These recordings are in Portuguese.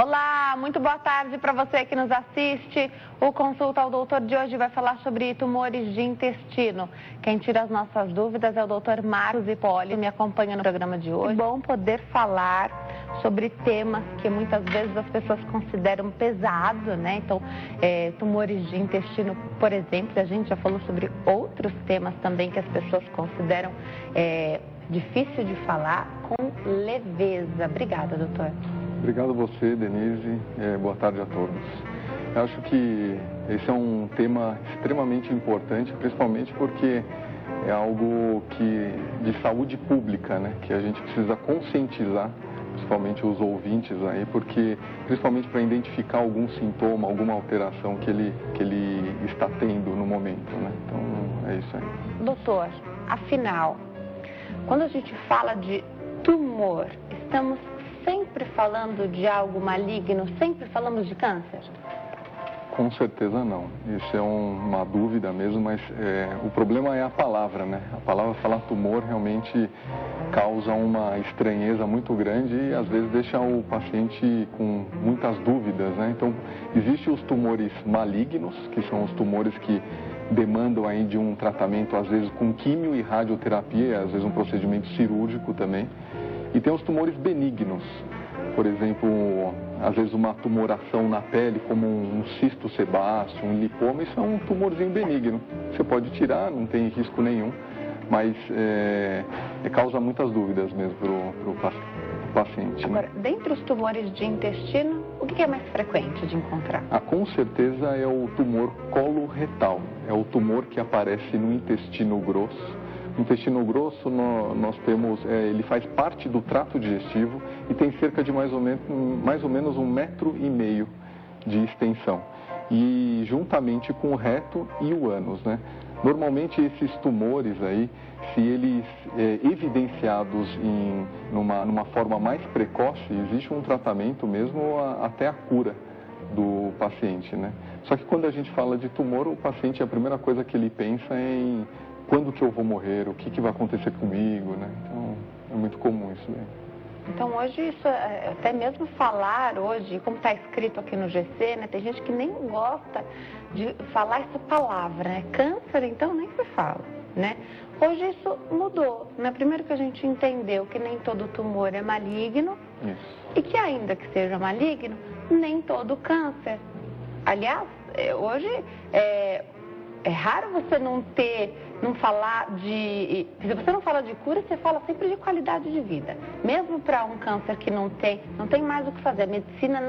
Olá, muito boa tarde para você que nos assiste. O Consulta ao Doutor de hoje vai falar sobre tumores de intestino. Quem tira as nossas dúvidas é o Dr. Marcos Hipólito, me acompanha no programa de hoje. É bom poder falar sobre temas que muitas vezes as pessoas consideram pesados, né? Então, tumores de intestino, por exemplo, a gente já falou sobre outros temas também que as pessoas consideram difícil de falar com leveza. Obrigada, doutor. Obrigado a você, Denise. Boa tarde a todos. Eu acho que esse é um tema extremamente importante, principalmente porque é algo de saúde pública, né? Que a gente precisa conscientizar, principalmente os ouvintes aí, porque principalmente para identificar algum sintoma, alguma alteração que ele está tendo no momento, né? Então, é isso aí. Doutor, afinal, quando a gente fala de tumor, estamos sempre falando de algo maligno? Sempre falamos de câncer? Com certeza não. Isso é uma dúvida mesmo, mas o problema é a palavra, né? A palavra falar tumor realmente causa uma estranheza muito grande e às vezes deixa o paciente com muitas dúvidas, né? Então, existem os tumores malignos, que são os tumores que demandam aí de um tratamento, às vezes com quimio e radioterapia, às vezes um procedimento cirúrgico também. E tem os tumores benignos, por exemplo, às vezes uma tumoração na pele, como um cisto sebáceo, um lipoma, isso é um tumorzinho benigno. Você pode tirar, não tem risco nenhum, mas causa muitas dúvidas mesmo para o paciente. Agora, dentre os tumores de intestino, o que é mais frequente de encontrar? Com certeza é o tumor coloretal, é o tumor que aparece no intestino grosso. O intestino grosso, nós temos, ele faz parte do trato digestivo e tem cerca de mais ou menos 1,5 metro de extensão. E juntamente com o reto e o ânus, né? Normalmente esses tumores aí, se eles evidenciados numa forma mais precoce, existe um tratamento mesmo até a cura do paciente, né? Só que quando a gente fala de tumor, o paciente, a primeira coisa que ele pensa é em quando que eu vou morrer, o que vai acontecer comigo, né? Então, é muito comum isso daí. Então, hoje, isso, até mesmo falar hoje, como está escrito aqui no GC, né? Tem gente que nem gosta de falar essa palavra, né? Câncer, então, nem se fala, né? Hoje isso mudou, né? Primeiro que a gente entendeu que nem todo tumor é maligno. Isso. E que ainda que seja maligno, nem todo câncer. Aliás, hoje é raro você não falar de... Se você não fala de cura, você fala sempre de qualidade de vida. Mesmo para um câncer que não tem mais o que fazer. A medicina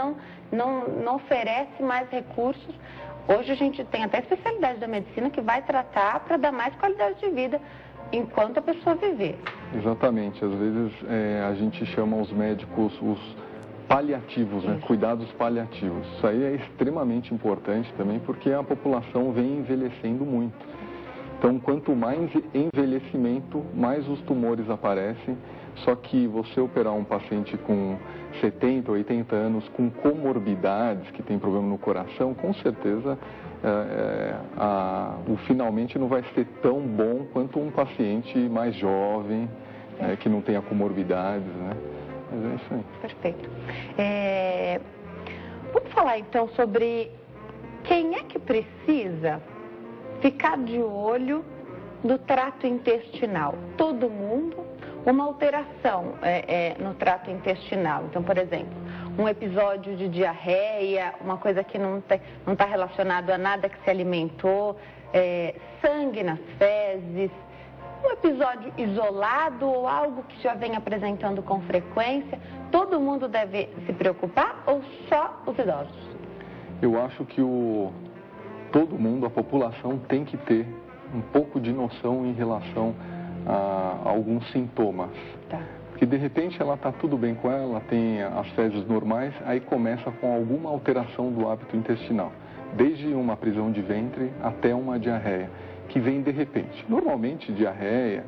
não oferece mais recursos. Hoje a gente tem até a especialidade da medicina que vai tratar para dar mais qualidade de vida enquanto a pessoa viver. Exatamente. Às vezes a gente chama os médicos os paliativos, né? Cuidados paliativos. Isso aí é extremamente importante também porque a população vem envelhecendo muito. Então, quanto mais envelhecimento, mais os tumores aparecem. Só que você operar um paciente com 70, 80 anos, com comorbidades, que tem problema no coração, com certeza o finalmente não vai ser tão bom quanto um paciente mais jovem, que não tenha comorbidades, né? Mas é isso aí. Perfeito. Vamos falar então sobre quem é que precisa ficar de olho no trato intestinal. Todo mundo, uma alteração no trato intestinal. Então, por exemplo, um episódio de diarreia, uma coisa que não está relacionado a nada que se alimentou, sangue nas fezes, um episódio isolado ou algo que já vem apresentando com frequência, todo mundo deve se preocupar ou só os idosos? Eu acho que todo mundo, a população, tem que ter um pouco de noção em relação a alguns sintomas. Tá. Porque de repente ela está tudo bem com ela, tem as fezes normais, aí começa com alguma alteração do hábito intestinal. Desde uma prisão de ventre até uma diarreia, que vem de repente. Normalmente, diarreia,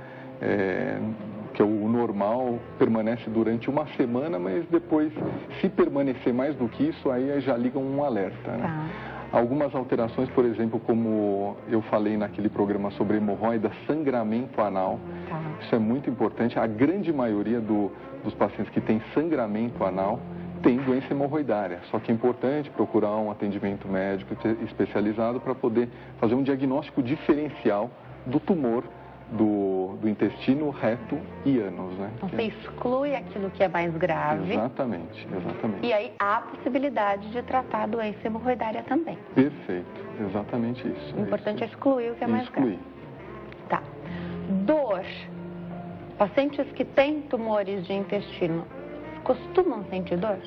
que é o normal, permanece durante uma semana, mas depois, se permanecer mais do que isso, aí já liga um alerta, né? Tá. Algumas alterações, por exemplo, como eu falei naquele programa sobre hemorroida, sangramento anal. Tá. Isso é muito importante. A grande maioria dos pacientes que tem sangramento anal, tem doença hemorroidária. Só que é importante procurar um atendimento médico especializado para poder fazer um diagnóstico diferencial do tumor do intestino, reto e ânus, né? Então você exclui aquilo que é mais grave. Exatamente, exatamente. E aí há a possibilidade de tratar a doença hemorroidária também. Perfeito, exatamente isso. O importante é excluir o que é mais grave. Tá. Dor. Pacientes que têm tumores de intestino costumam sentir dor?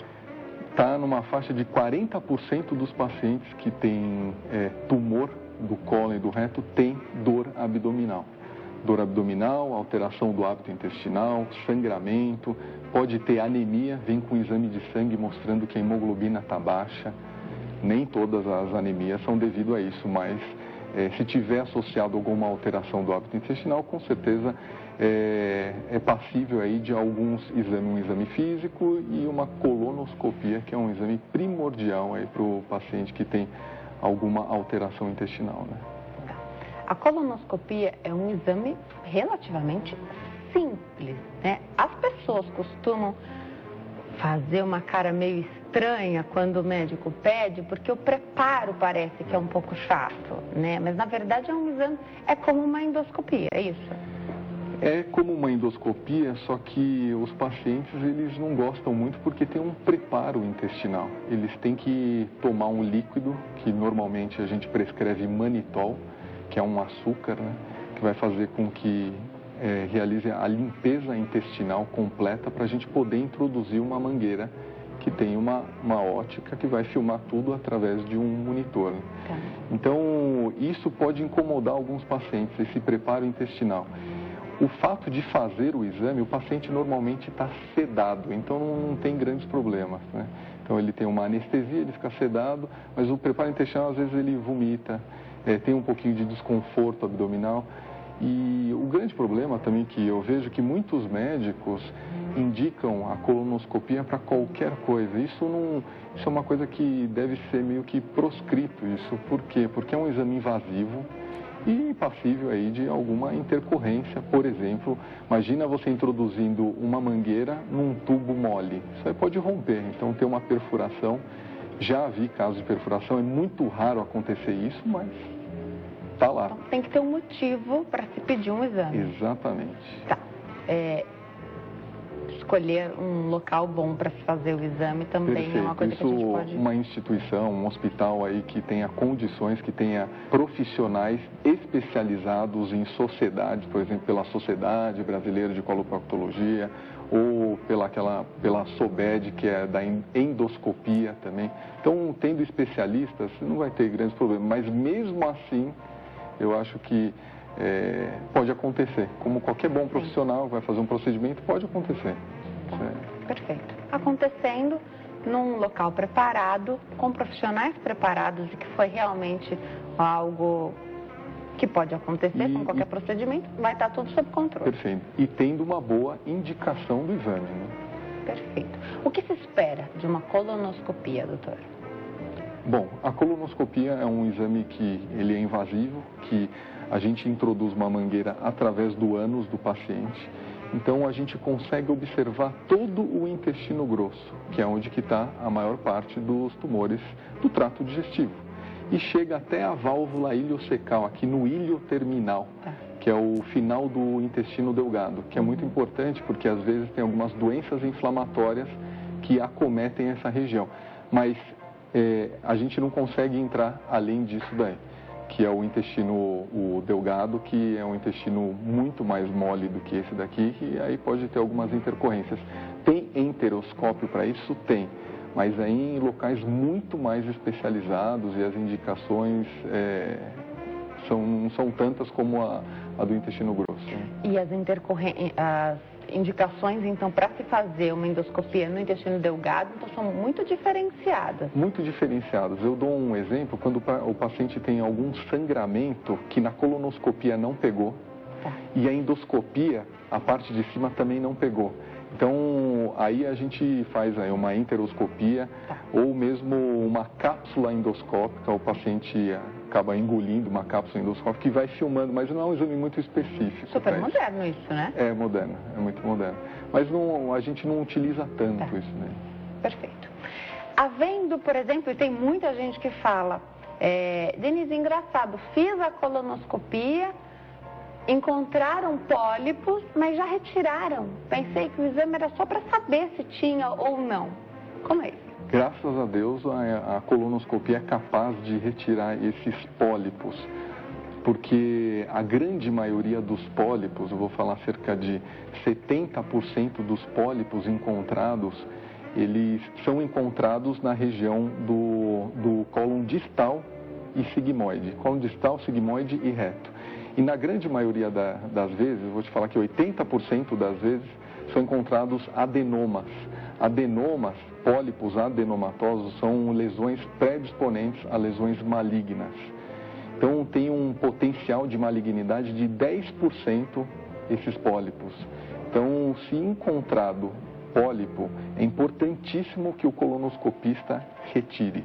Está numa faixa de 40% dos pacientes que têm tumor do cólon e do reto tem dor abdominal. Dor abdominal, alteração do hábito intestinal, sangramento, pode ter anemia, vem com exame de sangue mostrando que a hemoglobina está baixa. Nem todas as anemias são devido a isso, mas se tiver associado a alguma alteração do hábito intestinal, com certeza é passível aí de alguns exames, um exame físico e uma colonoscopia, que é um exame primordial aí para o paciente que tem alguma alteração intestinal, né? A colonoscopia é um exame relativamente simples, né? As pessoas costumam fazer uma cara meio estranha quando o médico pede, porque o preparo parece que é um pouco chato, né? Mas na verdade é um exame, é como uma endoscopia, é isso? É como uma endoscopia, só que os pacientes eles não gostam muito porque tem um preparo intestinal. Eles têm que tomar um líquido, que normalmente a gente prescreve manitol, que é um açúcar, né, que vai fazer com que realize a limpeza intestinal completa para a gente poder introduzir uma mangueira que tem uma ótica que vai filmar tudo através de um monitor. Né? Tá. Então, isso pode incomodar alguns pacientes, esse preparo intestinal. O fato de fazer o exame, o paciente normalmente está sedado, então não tem grandes problemas, né? Então ele tem uma anestesia, ele fica sedado, mas o preparo intestinal às vezes ele vomita, tem um pouquinho de desconforto abdominal. E o grande problema também que eu vejo é que muitos médicos indicam a colonoscopia para qualquer coisa. Isso é uma coisa que deve ser meio que proscrito. Isso por quê? Porque é um exame invasivo e passível aí de alguma intercorrência. Por exemplo, imagina você introduzindo uma mangueira num tubo mole. Isso aí pode romper, então ter uma perfuração. Já vi casos de perfuração, é muito raro acontecer isso, mas está lá. Então tem que ter um motivo para se pedir um exame. Exatamente. Tá. Escolher um local bom para se fazer o exame também. Perfeito. É uma coisa que a gente pode... Uma instituição, um hospital aí que tenha condições, que tenha profissionais especializados em sociedades, por exemplo, pela Sociedade Brasileira de Coloproctologia ou pela SOBED, que é da endoscopia também. Então, tendo especialistas, não vai ter grandes problemas, mas mesmo assim, eu acho que pode acontecer. Como qualquer bom profissional vai fazer um procedimento, pode acontecer. Perfeito. Acontecendo num local preparado, com profissionais preparados e que foi realmente algo que pode acontecer com qualquer procedimento, vai estar tudo sob controle. Perfeito. E tendo uma boa indicação do exame, né? Perfeito. O que se espera de uma colonoscopia, doutor? Bom, a colonoscopia é um exame que ele é invasivo, que a gente introduz uma mangueira através do ânus do paciente. Então a gente consegue observar todo o intestino grosso, que é onde está a maior parte dos tumores do trato digestivo. E chega até a válvula iliocecal, aqui no ilho terminal, que é o final do intestino delgado, que é muito importante porque às vezes tem algumas doenças inflamatórias que acometem essa região. Mas a gente não consegue entrar além disso daí, que é o intestino delgado, que é um intestino muito mais mole do que esse daqui, e aí pode ter algumas intercorrências. Tem enteroscópio para isso? Tem, mas aí em locais muito mais especializados e as indicações não são tantas como a do intestino grosso. E as indicações, então, para se fazer uma endoscopia no intestino delgado, então, são muito diferenciadas. Muito diferenciadas. Eu dou um exemplo, quando o paciente tem algum sangramento que na colonoscopia não pegou, e a endoscopia, a parte de cima também não pegou. Então, aí a gente faz aí uma enteroscopia ou mesmo uma cápsula endoscópica, o paciente acaba engolindo uma cápsula endoscópica que vai filmando, mas não é um exame muito específico. Super moderno isso, né? É moderno, é muito moderno. Mas a gente não utiliza tanto isso, né? Perfeito. Havendo, por exemplo, e tem muita gente que fala, Denise, engraçado, fiz a colonoscopia, encontraram pólipos, mas já retiraram. Pensei que o exame era só para saber se tinha ou não. Como é isso? Graças a Deus, a colonoscopia é capaz de retirar esses pólipos, porque a grande maioria dos pólipos, eu vou falar cerca de 70% dos pólipos encontrados, eles são encontrados na região do cólon distal e sigmoide. Cólon distal, sigmoide e reto. E na grande maioria das vezes, eu vou te falar que 80% das vezes, são encontrados adenomas. Adenomas, pólipos adenomatosos, são lesões predisponentes a lesões malignas. Então, tem um potencial de malignidade de 10% esses pólipos. Então, se encontrado pólipo, é importantíssimo que o colonoscopista retire.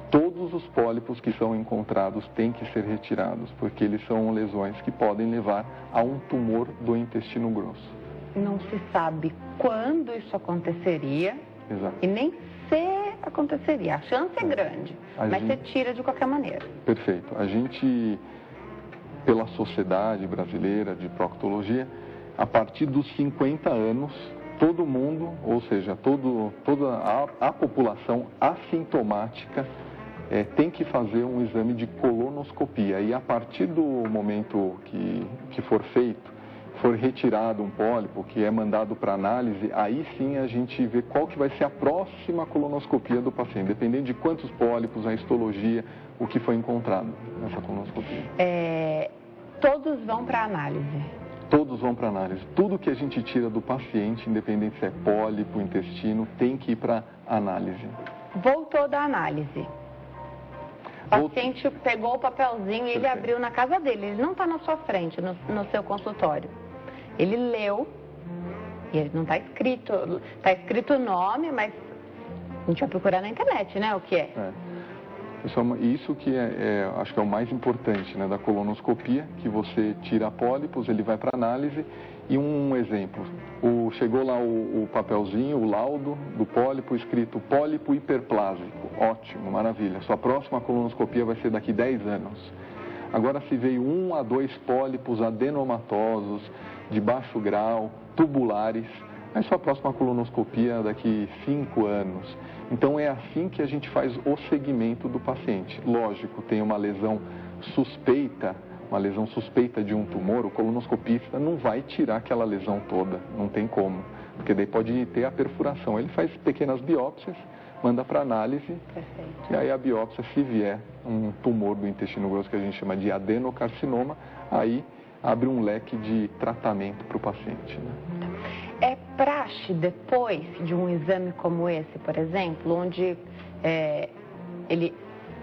Todos os pólipos que são encontrados têm que ser retirados, porque eles são lesões que podem levar a um tumor do intestino grosso. Não se sabe quando isso aconteceria. Exato. E nem se aconteceria. A chance é grande, mas você tira de qualquer maneira. Perfeito. A gente, pela Sociedade Brasileira de Proctologia, a partir dos 50 anos, todo mundo, ou seja, toda a população assintomática tem que fazer um exame de colonoscopia. E a partir do momento que for feito, for retirado um pólipo, que é mandado para análise, aí sim a gente vê qual que vai ser a próxima colonoscopia do paciente, dependendo de quantos pólipos, a histologia, o que foi encontrado nessa colonoscopia. Todos vão para análise? Todos vão para análise. Tudo que a gente tira do paciente, independente se é pólipo, intestino, tem que ir para análise. Voltou da análise. O paciente pegou o papelzinho e ele abriu na casa dele. Ele não está na sua frente, no seu consultório. Ele leu, e ele não está escrito. Está escrito o nome, mas a gente vai procurar na internet, né? O que é? Isso que acho que é o mais importante, né, da colonoscopia, que você tira pólipos, ele vai para análise. E um exemplo, chegou lá o papelzinho, o laudo do pólipo, escrito pólipo hiperplásico. Ótimo, maravilha. Sua próxima colonoscopia vai ser daqui 10 anos. Agora, se veio 1 a 2 pólipos adenomatosos, de baixo grau, tubulares, aí sua próxima colonoscopia daqui 5 anos. Então, é assim que a gente faz o segmento do paciente. Lógico, tem uma lesão suspeita de um tumor, o colonoscopista não vai tirar aquela lesão toda, não tem como, porque daí pode ter a perfuração. Ele faz pequenas biópsias, manda para análise. Perfeito. E aí a biópsia, se vier um tumor do intestino grosso que a gente chama de adenocarcinoma, aí abre um leque de tratamento para o paciente. Né? É praxe, depois de um exame como esse, por exemplo, onde ele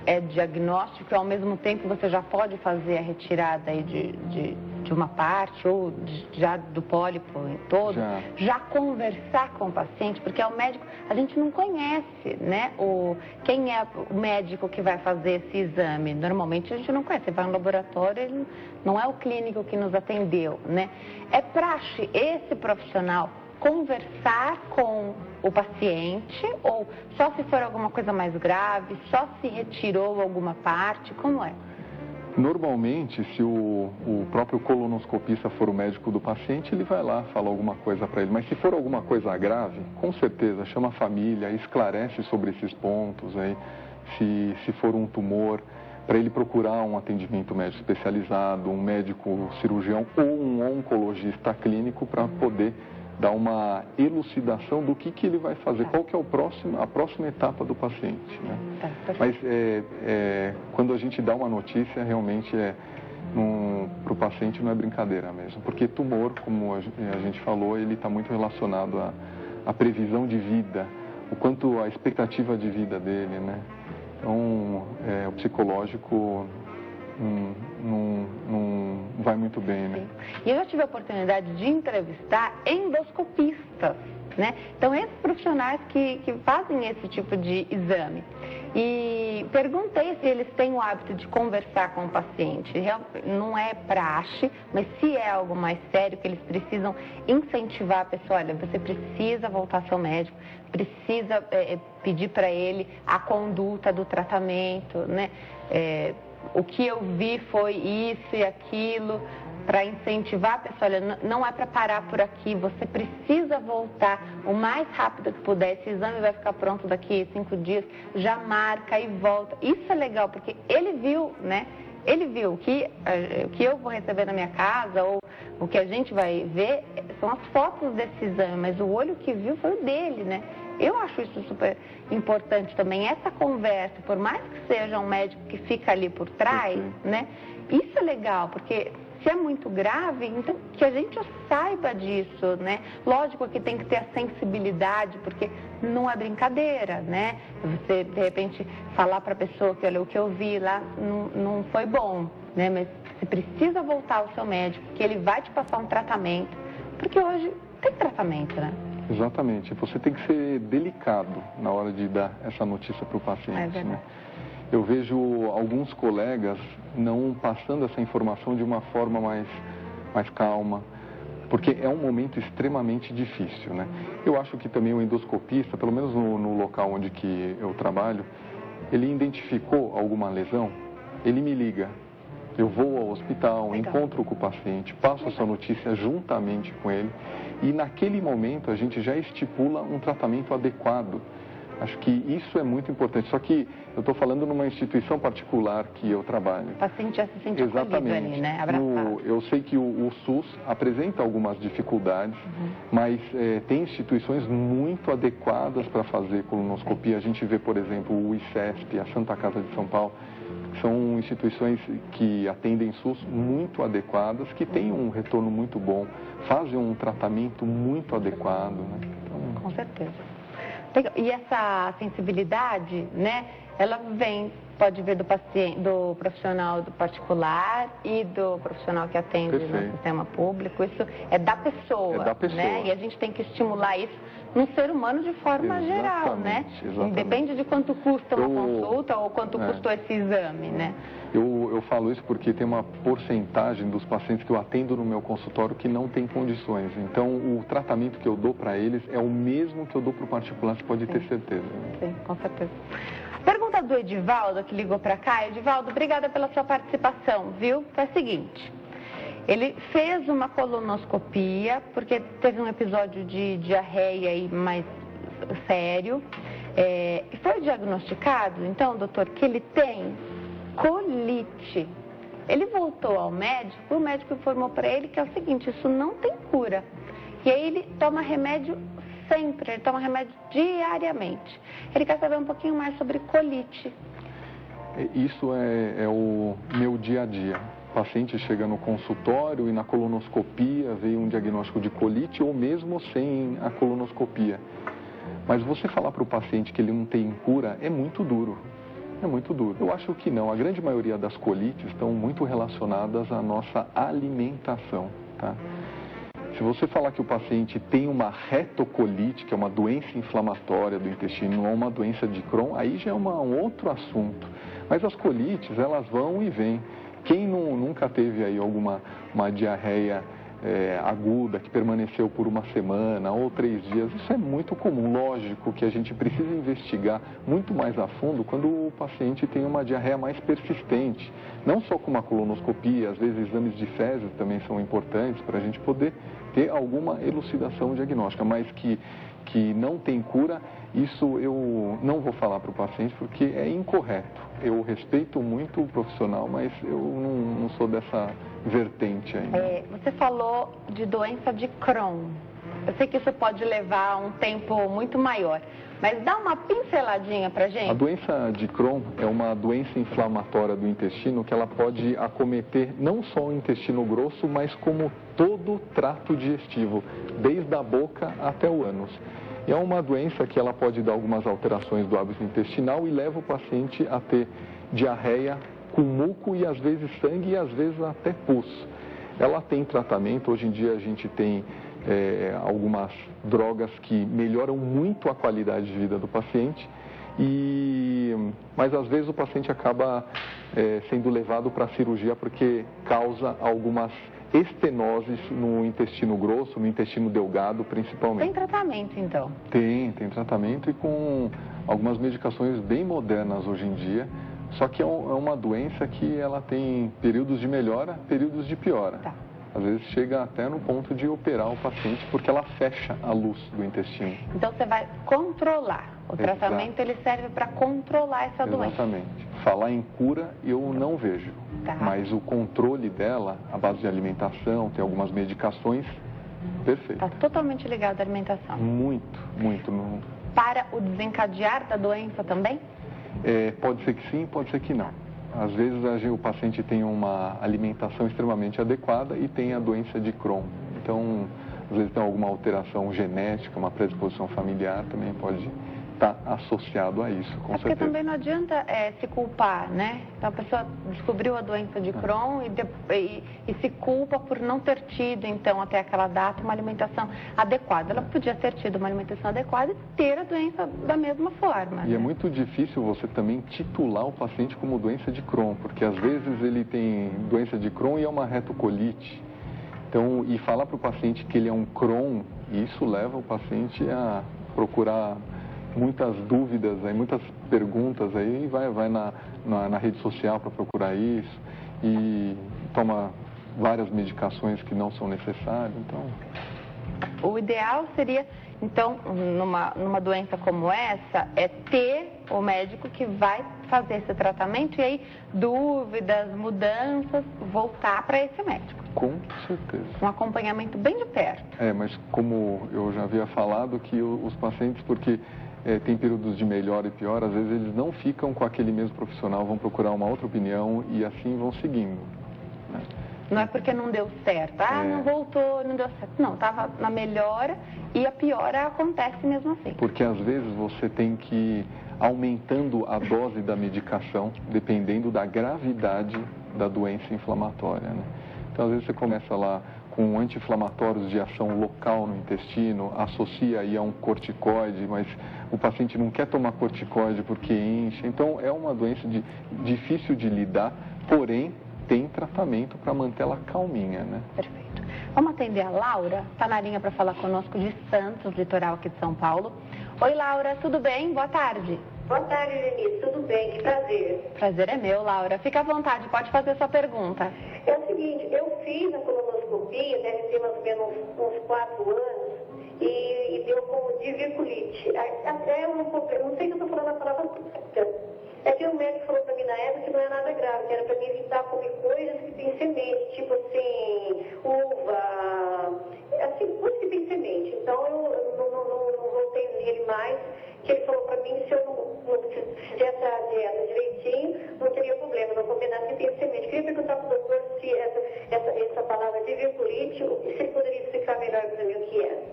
é diagnóstico e ao mesmo tempo você já pode fazer a retirada aí de uma parte ou já do pólipo em todo, já conversar com o paciente, porque é o médico, a gente não conhece, né, quem é o médico que vai fazer esse exame. Normalmente a gente não conhece, você vai no laboratório, ele não é o clínico que nos atendeu, né? É praxe esse profissional conversar com o paciente ou só se for alguma coisa mais grave, só se retirou alguma parte, como é? Normalmente, se o próprio colonoscopista for o médico do paciente, ele vai lá falar alguma coisa para ele. Mas se for alguma coisa grave, com certeza, chama a família, esclarece sobre esses pontos aí. Se for um tumor, para ele procurar um atendimento médico especializado, um médico cirurgião ou um oncologista clínico para poder dar uma elucidação do que ele vai fazer, qual que é a próxima etapa do paciente. Né? Mas quando a gente dá uma notícia, realmente para o paciente não é brincadeira mesmo, porque tumor, como a gente falou, ele está muito relacionado à previsão de vida, o quanto a expectativa de vida dele, né? Então, o psicológico não vai muito bem, né? E eu já tive a oportunidade de entrevistar endoscopistas, né? Então, esses profissionais que fazem esse tipo de exame. E perguntei se eles têm o hábito de conversar com o paciente. Não é praxe, mas se é algo mais sério, que eles precisam incentivar a pessoa, olha, você precisa voltar ao seu médico, precisa pedir para ele a conduta do tratamento, né? O que eu vi foi isso e aquilo, para incentivar a pessoa, olha, não é para parar por aqui, você precisa voltar o mais rápido que puder, esse exame vai ficar pronto daqui 5 dias, já marca e volta. Isso é legal, porque ele viu, né? Ele viu o que eu vou receber na minha casa, ou o que a gente vai ver, são as fotos desse exame, mas o olho que viu foi o dele, né? Eu acho isso super importante também, essa conversa, por mais que seja um médico que fica ali por trás, né? Isso é legal, porque se é muito grave, então que a gente saiba disso, né? Lógico que tem que ter a sensibilidade, porque não é brincadeira, né? Você, de repente, falar para a pessoa que, olha, o que eu vi lá não foi bom, né? Mas você precisa voltar ao seu médico, que ele vai te passar um tratamento, porque hoje tem tratamento, né? Exatamente. Você tem que ser delicado na hora de dar essa notícia para o paciente, né? Eu vejo alguns colegas não passando essa informação de uma forma mais calma, porque é um momento extremamente difícil, né? Eu acho que também o endoscopista, pelo menos no local onde que eu trabalho, ele identificou alguma lesão, ele me liga. Eu vou ao hospital, encontro com o paciente, passo essa notícia juntamente com ele e naquele momento a gente já estipula um tratamento adequado. Acho que isso é muito importante. Só que eu estou falando numa instituição particular que eu trabalho. O paciente já se sente acolhido ali, né? Abraçado. Eu sei que o SUS apresenta algumas dificuldades, mas tem instituições muito adequadas para fazer colonoscopia. A gente vê, por exemplo, o ICESP, a Santa Casa de São Paulo, que são instituições que atendem SUS muito adequadas, que têm um retorno muito bom, fazem um tratamento muito adequado, né? Então... Com certeza. E essa sensibilidade, né, ela pode vir do paciente, do profissional do particular e do profissional que atende no sistema público. Isso é da pessoa, né? E a gente tem que estimular isso no ser humano de forma geral, né? Independe de quanto custa uma consulta ou quanto custou esse exame, né? Eu falo isso porque tem uma porcentagem dos pacientes que eu atendo no meu consultório que não tem condições. Então, o tratamento que eu dou para eles é o mesmo que eu dou para o particular, você pode ter certeza. Sim, com certeza. Pergunta do Edivaldo, que ligou para cá. Edivaldo, obrigada pela sua participação, viu? Foi a seguinte, ele fez uma colonoscopia, porque teve um episódio de diarreia aí mais sério. Foi diagnosticado, então, doutor, que ele tem colite. Ele voltou ao médico, o médico informou para ele que é o seguinte, isso não tem cura. E aí ele toma remédio sempre, ele toma remédio diariamente. Ele quer saber um pouquinho mais sobre colite. Isso é o meu dia a dia. O paciente chega no consultório e na colonoscopia veio um diagnóstico de colite ou mesmo sem a colonoscopia. Mas você falar para o paciente que ele não tem cura é muito duro. É muito duro. Eu acho que não. A grande maioria das colites estão muito relacionadas à nossa alimentação, tá? Se você falar que o paciente tem uma retocolite, que é uma doença inflamatória do intestino, ou uma doença de Crohn, aí já é um outro assunto. Mas as colites, elas vão e vêm. Quem nunca teve aí uma diarreia aguda que permaneceu por uma semana ou 3 dias, isso é muito comum. Lógico que a gente precisa investigar muito mais a fundo quando o paciente tem uma diarreia mais persistente, não só com uma colonoscopia, às vezes exames de fezes também são importantes para a gente poder ter alguma elucidação diagnóstica, mas que não tem cura, isso eu não vou falar para o paciente porque é incorreto. Eu respeito muito o profissional, mas eu não sou dessa vertente ainda. Você falou de doença de Crohn. Eu sei que isso pode levar um tempo muito maior, mas dá uma pinceladinha pra gente. A doença de Crohn é uma doença inflamatória do intestino que ela pode acometer não só o intestino grosso, mas como todo o trato digestivo, desde a boca até o ânus. É uma doença que ela pode dar algumas alterações do hábito intestinal e leva o paciente a ter diarreia com muco e às vezes sangue e às vezes até pus. Ela tem tratamento, hoje em dia a gente tem algumas drogas que melhoram muito a qualidade de vida do paciente e mas às vezes o paciente acaba sendo levado para a cirurgia porque causa algumas estenoses no intestino grosso, no intestino delgado principalmente. Tem tratamento então? Tem tratamento e com algumas medicações bem modernas hoje em dia, só que é uma doença que ela tem períodos de melhora, períodos de piora. Tá. Às vezes chega até no ponto de operar o paciente porque ela fecha a luz do intestino. Então você vai controlar. O tratamento ele serve para controlar essa doença. Exatamente. Falar em cura eu não vejo, mas o controle dela, à base de alimentação, tem algumas medicações, perfeito. Está totalmente ligado à alimentação. Muito. Para o desencadear da doença também? Pode ser que sim, pode ser que não. Às vezes o paciente tem uma alimentação extremamente adequada e tem a doença de Crohn. Então, às vezes tem alguma alteração genética, uma predisposição familiar, também pode estar associado a isso, com certeza. Porque também não adianta se culpar, né? Então a pessoa descobriu a doença de Crohn e se culpa por não ter tido, então, até aquela data, uma alimentação adequada. Ela podia ter tido uma alimentação adequada e ter a doença da mesma forma. E é muito difícil você também titular o paciente como doença de Crohn, porque às vezes ele tem doença de Crohn e é uma retocolite. Então, e falar para o paciente que ele é um Crohn, isso leva o paciente a procurar muitas dúvidas, muitas perguntas, aí vai na rede social para procurar isso e toma várias medicações que não são necessárias. Então, o ideal seria, então, numa doença como essa, é ter o médico que vai fazer esse tratamento e aí dúvidas, mudanças, voltar para esse médico. Com certeza. Um acompanhamento bem de perto. Mas como eu já havia falado, que os pacientes, porque tem períodos de melhor e pior, às vezes eles não ficam com aquele mesmo profissional, vão procurar uma outra opinião e assim vão seguindo. Né? Não é porque não deu certo, não voltou, não deu certo. Não, estava na melhora e a piora acontece mesmo assim. Porque às vezes você tem que ir aumentando a dose da medicação, dependendo da gravidade da doença inflamatória. Né? Então às vezes você começa lá com anti-inflamatórios de ação local no intestino, associa aí a um corticoide, mas o paciente não quer tomar corticoide porque enche. Então é uma doença difícil de lidar, porém tem tratamento para manter ela calminha, né? Perfeito. Vamos atender a Laura, está na linha para falar conosco de Santos, litoral aqui de São Paulo. Oi, Laura, tudo bem? Boa tarde. Boa tarde, Denise. Tudo bem? Que prazer. Prazer é meu, Laura. Fica à vontade, pode fazer sua pergunta. É o seguinte, eu fiz a colonoscopia, deve ter mais ou menos uns 4 anos, e deu como diverculite. Até eu não sei se eu estou falando a palavra certa. É que o médico falou para mim na época que não é nada grave, que era para mim evitar comer coisas que tem semente, tipo assim, uva, assim, coisas que tem semente. Então eu não voltei nele mais, que ele falou para mim se eu não fizesse a dieta direitinho, não teria problema, não comer nada que tem semente. Queria perguntar para o doutor se essa palavra diverculite, se ele poderia explicar melhor para mim o que é.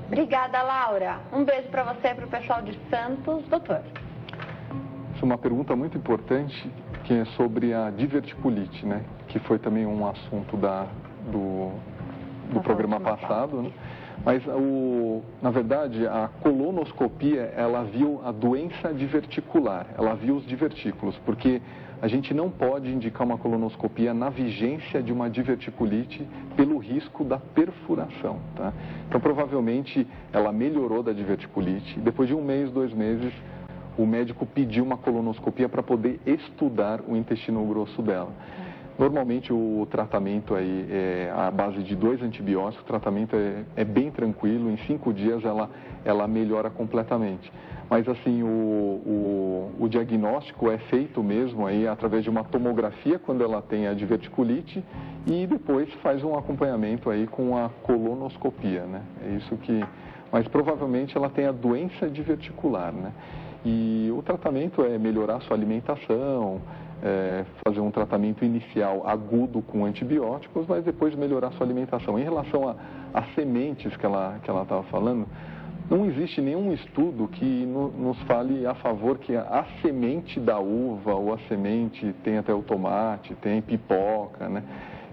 Obrigada, Laura. Um beijo para você e para o pessoal de Santos, doutor. Essa é uma pergunta muito importante, que é sobre a diverticulite, né? Que foi também um assunto do programa passado, né? Mas, na verdade, a colonoscopia, ela viu a doença diverticular, ela viu os divertículos, porque a gente não pode indicar uma colonoscopia na vigência de uma diverticulite pelo risco da perfuração, tá? Então, provavelmente, ela melhorou da diverticulite, depois de 1 mês, 2 meses, o médico pediu uma colonoscopia para poder estudar o intestino grosso dela. Normalmente o tratamento aí é à base de 2 antibióticos, o tratamento é bem tranquilo, em 5 dias ela melhora completamente. Mas assim, o diagnóstico é feito mesmo aí através de uma tomografia quando ela tem a diverticulite e depois faz um acompanhamento aí com a colonoscopia, né? É isso que... Mas provavelmente ela tem a doença diverticular, né? E o tratamento é melhorar a sua alimentação, fazer um tratamento inicial agudo com antibióticos, mas depois melhorar a sua alimentação. Em relação às sementes que ela estava falando, não existe nenhum estudo que nos fale a favor que a semente da uva ou a semente tem até o tomate, tem pipoca, né?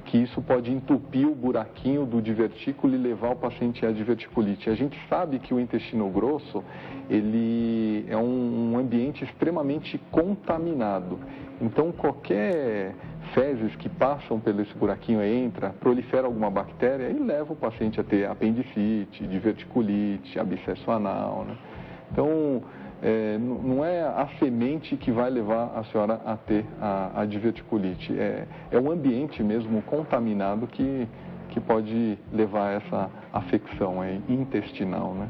que isso pode entupir o buraquinho do divertículo e levar o paciente à diverticulite. A gente sabe que o intestino grosso, ele é um ambiente extremamente contaminado. Então, qualquer fezes que passam pelo esse buraquinho entra, prolifera alguma bactéria e leva o paciente a ter apendicite, diverticulite, abscesso anal, né? Então, não é a semente que vai levar a senhora a ter a diverticulite. É o ambiente mesmo contaminado que pode levar a essa afecção intestinal, né?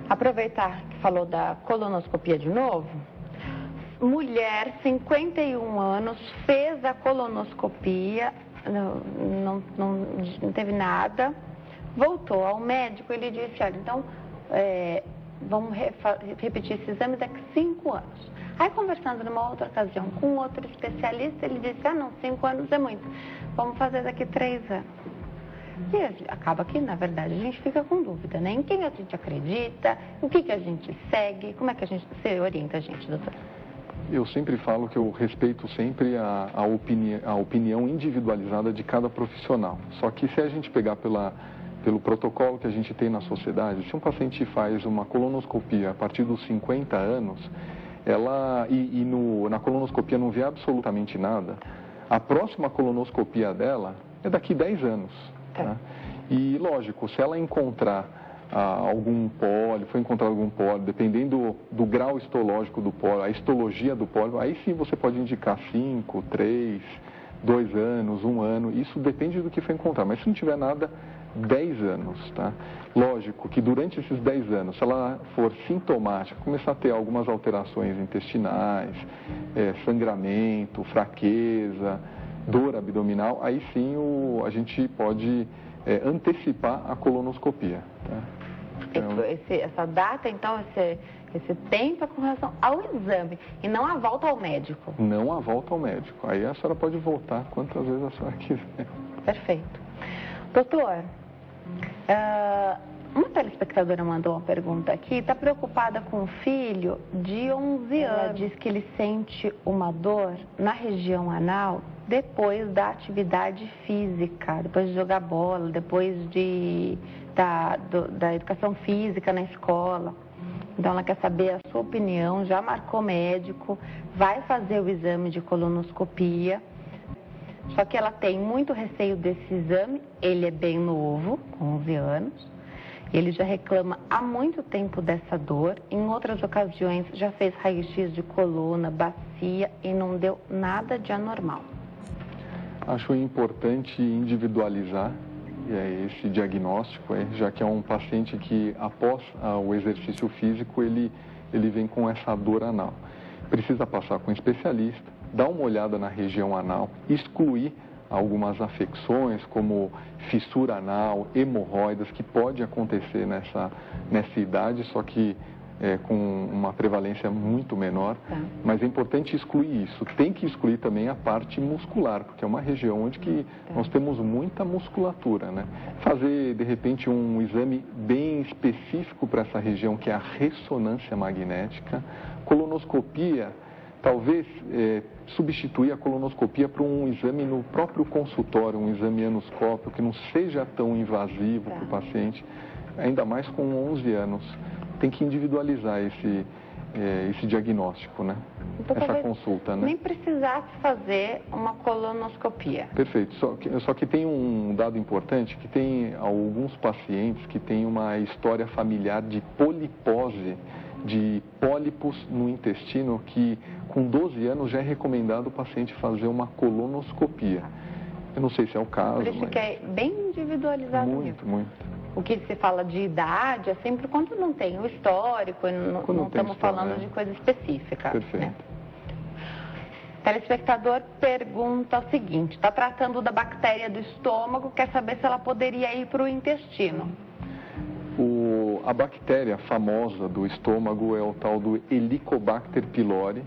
Aproveitar que falou da colonoscopia de novo. Mulher, 51 anos, fez a colonoscopia, não teve nada, voltou ao médico, ele disse, olha, então, vamos repetir esse exame daqui a 5 anos. Aí, conversando numa outra ocasião com outro especialista, ele disse, não, 5 anos é muito, vamos fazer daqui a 3 anos. E acaba que, na verdade, a gente fica com dúvida, né? Em quem a gente acredita, o que a gente segue, como é que você orienta a gente, doutor? Eu sempre falo que eu respeito sempre a opinião individualizada de cada profissional. Só que se a gente pegar pelo protocolo que a gente tem na sociedade, se um paciente faz uma colonoscopia a partir dos 50 anos, na colonoscopia não vê absolutamente nada, a próxima colonoscopia dela é daqui 10 anos. Tá? E, lógico, se ela encontrar algum pólipo, foi encontrado algum pólipo, dependendo do grau histológico do pólipo, a histologia do pólipo, aí sim você pode indicar 5, 3, 2 anos, 1 ano, isso depende do que foi encontrado, mas se não tiver nada, 10 anos, tá? Lógico que durante esses 10 anos, se ela for sintomática, começar a ter algumas alterações intestinais, sangramento, fraqueza, dor abdominal, aí sim a gente pode antecipar a colonoscopia. Tá? Então, essa data, então, esse tempo é com relação ao exame e não a volta ao médico? Não a volta ao médico. Aí a senhora pode voltar quantas vezes a senhora quiser. Perfeito. Doutor, uma telespectadora mandou uma pergunta aqui, está preocupada com o filho de 11 anos. Ela diz que ele sente uma dor na região anal depois da atividade física, depois de jogar bola, depois da educação física na escola. Então ela quer saber a sua opinião, já marcou médico, vai fazer o exame de colonoscopia. Só que ela tem muito receio desse exame, ele é bem novo, com 11 anos. Ele já reclama há muito tempo dessa dor. Em outras ocasiões já fez raio-x de coluna, bacia e não deu nada de anormal. Acho importante individualizar esse diagnóstico, já que é um paciente que após o exercício físico ele vem com essa dor anal. Precisa passar com um especialista, dar uma olhada na região anal, excluir algumas afecções como fissura anal, hemorroidas, que pode acontecer nessa idade, só que com uma prevalência muito menor. Tá. Mas é importante excluir isso. Tem que excluir também a parte muscular, porque é uma região onde nós temos muita musculatura, né? Fazer, de repente, um exame bem específico para essa região, que é a ressonância magnética. Colonoscopia, talvez substituir a colonoscopia por um exame no próprio consultório, um exame anoscópico, que não seja tão invasivo para o paciente, ainda mais com 11 anos. Tem que individualizar esse diagnóstico, né? Então, essa consulta, né? Nem precisasse fazer uma colonoscopia. Perfeito. Só que tem um dado importante, que tem alguns pacientes que têm uma história familiar de polipose, de pólipos no intestino, que com 12 anos já é recomendado o paciente fazer uma colonoscopia. Eu não sei se é o caso, Por isso que é bem individualizado muito, mesmo. muito. O que se fala de idade é sempre quando não tem o histórico, não estamos falando de coisa específica. Perfeito. Né? O telespectador pergunta o seguinte, está tratando da bactéria do estômago, quer saber se ela poderia ir para o intestino. A bactéria famosa do estômago é o tal do Helicobacter pylori,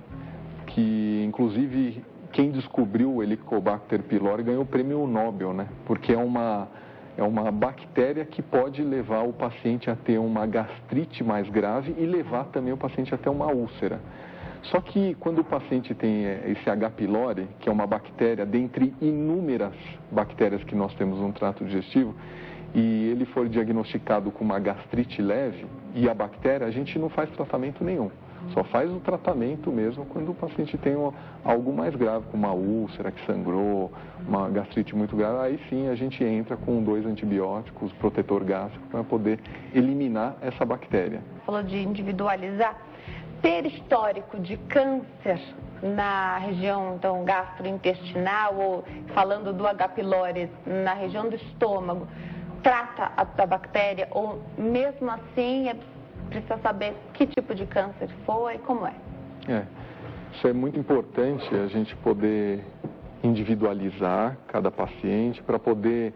que inclusive quem descobriu o Helicobacter pylori ganhou o prêmio Nobel, né? Porque é uma bactéria que pode levar o paciente a ter uma gastrite mais grave e levar também o paciente a ter uma úlcera. Só que quando o paciente tem esse H. pylori, que é uma bactéria dentre inúmeras bactérias que nós temos no trato digestivo, e ele for diagnosticado com uma gastrite leve e a bactéria, a gente não faz tratamento nenhum. Só faz o tratamento mesmo quando o paciente tem algo mais grave, como uma úlcera que sangrou, uma gastrite muito grave. Aí sim a gente entra com 2 antibióticos, protetor gástrico, para poder eliminar essa bactéria. Falou de individualizar. Ter histórico de câncer na região então, gastrointestinal, ou falando do H. pylori, na região do estômago, trata a bactéria, ou mesmo assim precisa saber que tipo de câncer foi, como é? Isso é muito importante, a gente poder individualizar cada paciente para poder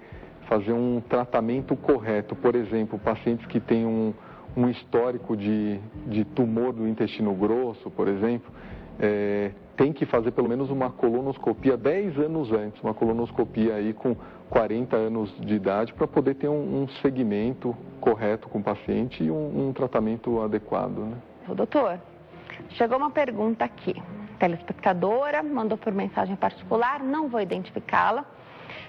fazer um tratamento correto. Por exemplo, pacientes que têm um histórico de tumor do intestino grosso, por exemplo, tem que fazer pelo menos uma colonoscopia 10 anos antes, uma colonoscopia aí com 40 anos de idade, para poder ter um segmento correto com o paciente e um tratamento adequado, né? Doutor, chegou uma pergunta aqui. Telespectadora mandou por mensagem particular, não vou identificá-la.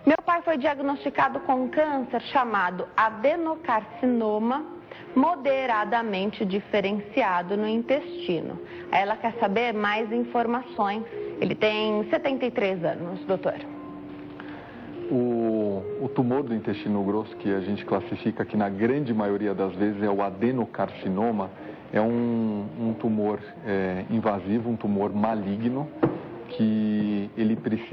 Meu pai foi diagnosticado com um câncer chamado adenocarcinoma moderadamente diferenciado no intestino. Ela quer saber mais informações. Ele tem 73 anos, doutor. O tumor do intestino grosso, que a gente classifica que na grande maioria das vezes é o adenocarcinoma, é um tumor invasivo, um tumor maligno, que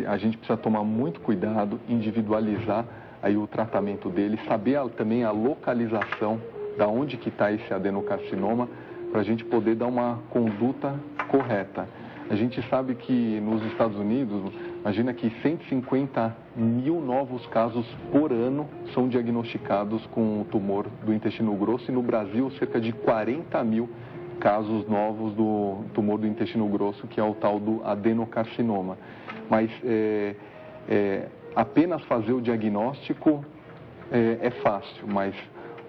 a gente precisa tomar muito cuidado, individualizar aí o tratamento dele, saber também a localização da onde que está esse adenocarcinoma, para a gente poder dar uma conduta correta. A gente sabe que nos Estados Unidos, imagina que 150 mil novos casos por ano são diagnosticados com o tumor do intestino grosso, e no Brasil cerca de 40 mil casos novos do tumor do intestino grosso, que é o tal do adenocarcinoma. Mas apenas fazer o diagnóstico é fácil, mas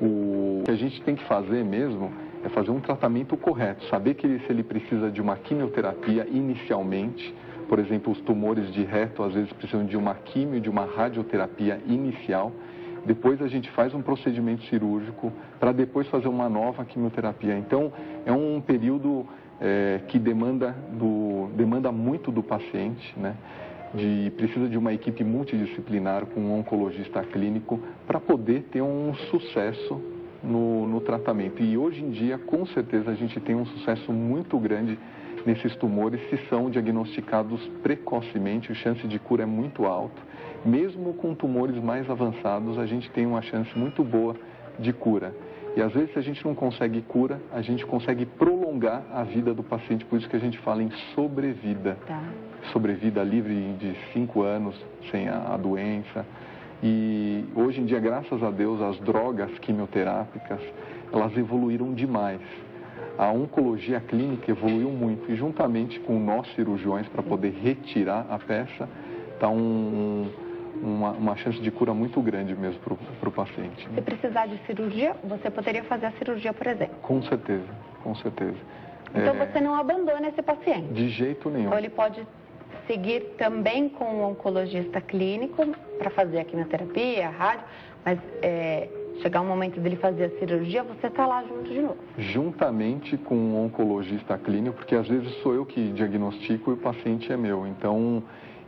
o que a gente tem que fazer mesmo é fazer um tratamento correto, saber que se ele precisa de uma quimioterapia inicialmente, por exemplo, os tumores de reto às vezes precisam de uma quimio, de uma radioterapia inicial, depois a gente faz um procedimento cirúrgico para depois fazer uma nova quimioterapia. Então, é um período que demanda muito do paciente, né? Precisa de uma equipe multidisciplinar com um oncologista clínico para poder ter um sucesso no tratamento. E hoje em dia, com certeza, a gente tem um sucesso muito grande nesses tumores se são diagnosticados precocemente, a chance de cura é muito alta. Mesmo com tumores mais avançados, a gente tem uma chance muito boa de cura. E às vezes, se a gente não consegue cura, a gente consegue prolongar a vida do paciente, por isso que a gente fala em sobrevida. Tá. Sobrevida livre de 5 anos sem a doença. E hoje em dia, graças a Deus, as drogas quimioterápicas, elas evoluíram demais. A oncologia clínica evoluiu muito e juntamente com nós cirurgiões, para poder retirar a peça, está uma chance de cura muito grande mesmo para o paciente. Se precisar de cirurgia, você poderia fazer a cirurgia, por exemplo? Com certeza, com certeza. Então você não abandona esse paciente? De jeito nenhum. Então ele pode seguir também com um oncologista clínico para fazer a quimioterapia, a rádio, mas chegar um momento dele fazer a cirurgia, você está lá junto de novo? Juntamente com um oncologista clínico, porque às vezes sou eu que diagnostico e o paciente é meu. Então,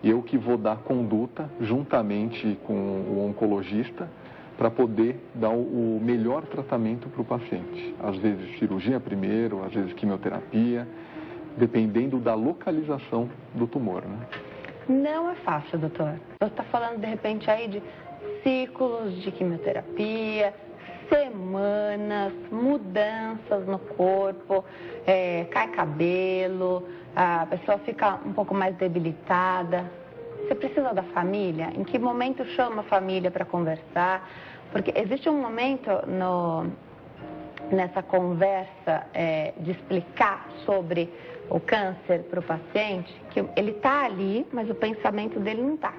eu que vou dar conduta juntamente com o oncologista para poder dar o melhor tratamento para o paciente. Às vezes cirurgia primeiro, às vezes quimioterapia, dependendo da localização do tumor, né? Não é fácil, doutor. Você está falando, de repente, aí de ciclos de quimioterapia, semanas, mudanças no corpo, cai cabelo, a pessoa fica um pouco mais debilitada. Você precisa da família? Em que momento chama a família para conversar? Porque existe um momento nessa conversa de explicar sobre o câncer para o paciente, que ele está ali, mas o pensamento dele não está.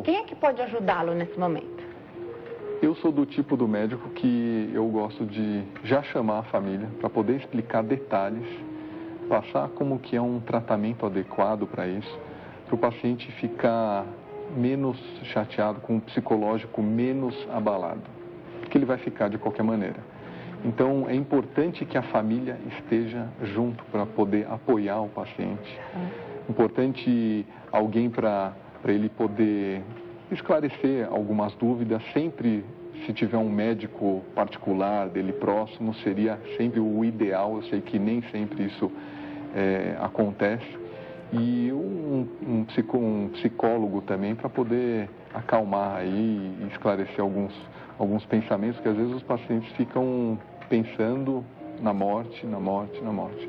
Quem é que pode ajudá-lo nesse momento? Eu sou do tipo do médico que eu gosto de já chamar a família para poder explicar detalhes passar como que é um tratamento adequado para isso, para o paciente ficar menos chateado, com um psicológico menos abalado, porque ele vai ficar de qualquer maneira. Então, é importante que a família esteja junto para poder apoiar o paciente. Importante alguém para ele poder esclarecer algumas dúvidas. Sempre, se tiver um médico particular dele próximo, seria sempre o ideal. Eu sei que nem sempre isso acontece. E um psicólogo também para poder acalmar aí e esclarecer alguns pensamentos que às vezes os pacientes ficam pensando na morte.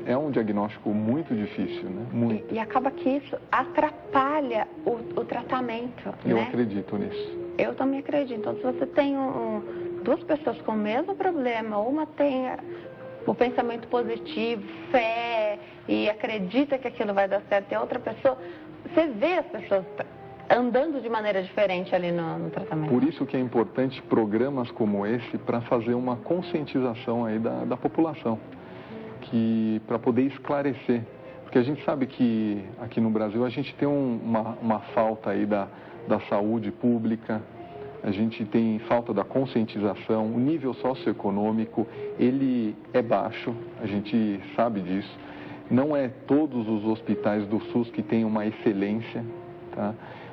É um diagnóstico muito difícil, né? Muito. E acaba que isso atrapalha o tratamento, Eu né? acredito nisso. Eu também acredito. Então, se você tem duas pessoas com o mesmo problema, uma tem o pensamento positivo, fé, e acredita que aquilo vai dar certo, e a outra pessoa, você vê as pessoas andando de maneira diferente ali no tratamento. Por isso que é importante programas como esse para fazer uma conscientização aí da população, para poder esclarecer. Porque a gente sabe que aqui no Brasil a gente tem uma falta aí da saúde pública, a gente tem falta da conscientização, o nível socioeconômico, ele é baixo, a gente sabe disso. Não é todos os hospitais do SUS que têm uma excelência, tá?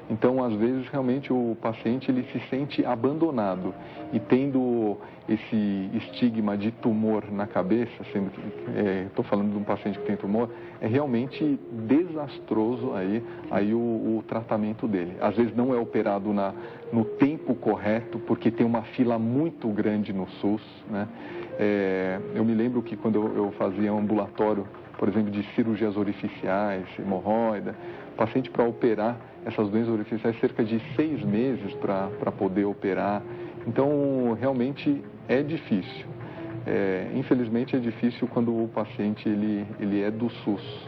Então, às vezes, realmente o paciente ele se sente abandonado e tendo esse estigma de tumor na cabeça, sendo que estou falando de um paciente que tem tumor, é realmente desastroso aí o tratamento dele. Às vezes não é operado no tempo correto, porque tem uma fila muito grande no SUS, né? Eu me lembro que quando eu fazia um ambulatório, por exemplo, de cirurgias orificiais, hemorroida, o paciente para operar essas doenças orificiais cerca de 6 meses para poder operar. Então, realmente é difícil. Infelizmente, é difícil quando o paciente ele é do SUS.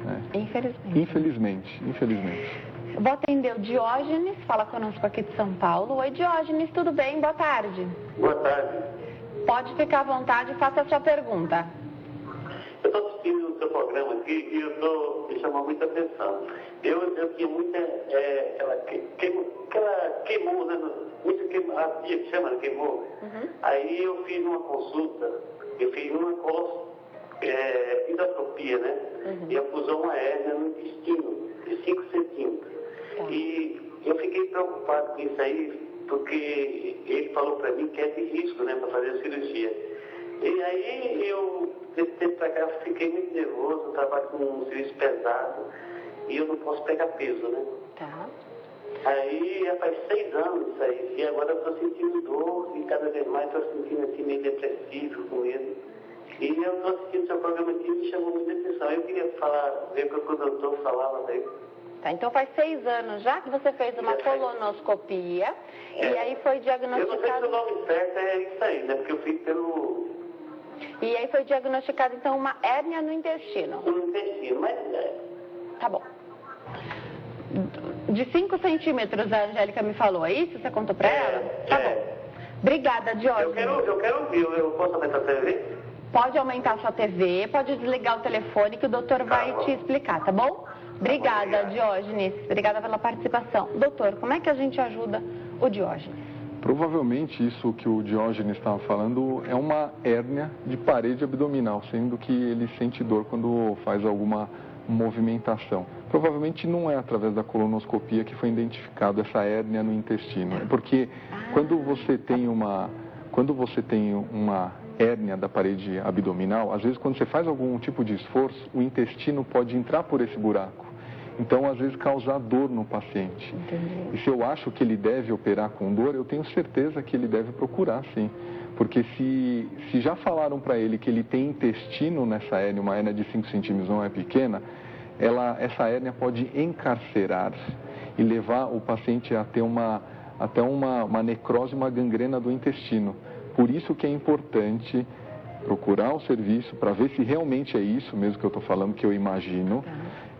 Né? Infelizmente. Eu vou atender o Diógenes, fala conosco aqui de São Paulo. Oi, Diógenes, tudo bem? Boa tarde. Boa tarde. Pode ficar à vontade e faça a sua pergunta. Eu estou assistindo o seu programa aqui e me chamou muita atenção. Eu tinha muita, aquela queimou, né? Muita queimou, a tia que chama, queimou. Uhum. Aí eu fiz uma consulta, eu fiz uma endoscopia, né? Uhum. E eu pus uma hérnia no intestino, de 5 centímetros. Uhum. E eu fiquei preocupado com isso aí, porque ele falou para mim que é de risco, né, para fazer a cirurgia. E aí eu, desse tempo para cá, fiquei muito nervoso, eu trabalho com um serviço pesado e eu não posso pegar peso, né? Tá. Aí já faz 6 anos isso aí, e agora eu estou sentindo dor e cada vez mais estou sentindo assim meio depressivo, com medo. E eu estou assistindo seu programa aqui e me chamou muita atenção. Eu queria ver o que o doutor falava daí. Tá, então faz 6 anos já que você fez uma colonoscopia e aí foi diagnosticado... Eu não sei se o nome certo é isso aí, né? Porque eu fiz pelo... E aí foi diagnosticado, então, uma hérnia no intestino. No intestino, mas... Tá bom. De 5 centímetros, a Angélica me falou, é isso? Você contou pra ela? Tá bom. Obrigada, Diógenes. Eu quero ouvir, eu posso aumentar a TV? Pode aumentar a sua TV, pode desligar o telefone que o doutor vai te explicar, tá bom? Obrigada, Diógenes. Obrigada pela participação. Doutor, como é que a gente ajuda o Diógenes? Provavelmente isso que o Diógenes estava falando é uma hérnia de parede abdominal, sendo que ele sente dor quando faz alguma movimentação. Provavelmente não é através da colonoscopia que foi identificado essa hérnia no intestino. É porque quando você tem uma hérnia da parede abdominal, às vezes quando você faz algum tipo de esforço, o intestino pode entrar por esse buraco. Então, às vezes, causar dor no paciente. Entendi. E se eu acho que ele deve operar com dor, eu tenho certeza que ele deve procurar, sim. Porque se já falaram para ele que ele tem intestino nessa hérnia, uma hérnia de 5 centímetros não é pequena, essa hérnia pode encarcerar e levar o paciente a ter até uma necrose, uma gangrena do intestino. Por isso que é importante procurar o serviço para ver se realmente é isso mesmo que eu estou falando, que eu imagino.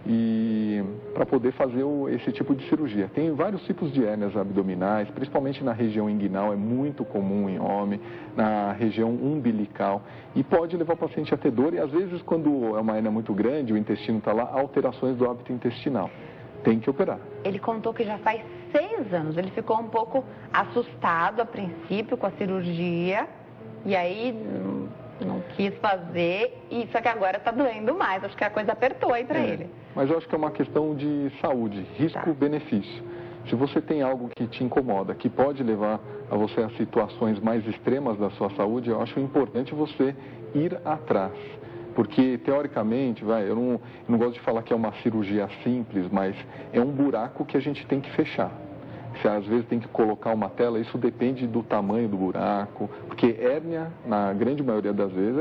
e para poder fazer esse tipo de cirurgia. Tem vários tipos de hérnias abdominais, principalmente na região inguinal, é muito comum em homem, na região umbilical, e pode levar o paciente a ter dor, e às vezes quando é uma hérnia muito grande, o intestino está lá, alterações do hábito intestinal. Tem que operar. Ele contou que já faz 6 anos, ele ficou um pouco assustado a princípio com a cirurgia, e aí não quis fazer, e só que agora está doendo mais, acho que a coisa apertou aí para ele. Mas eu acho que é uma questão de saúde, risco-benefício. Se você tem algo que te incomoda, que pode levar a você a situações mais extremas da sua saúde, eu acho importante você ir atrás. Porque, teoricamente, eu não gosto de falar que é uma cirurgia simples, mas é um buraco que a gente tem que fechar. Se às vezes tem que colocar uma tela, isso depende do tamanho do buraco, porque hérnia, na grande maioria das vezes,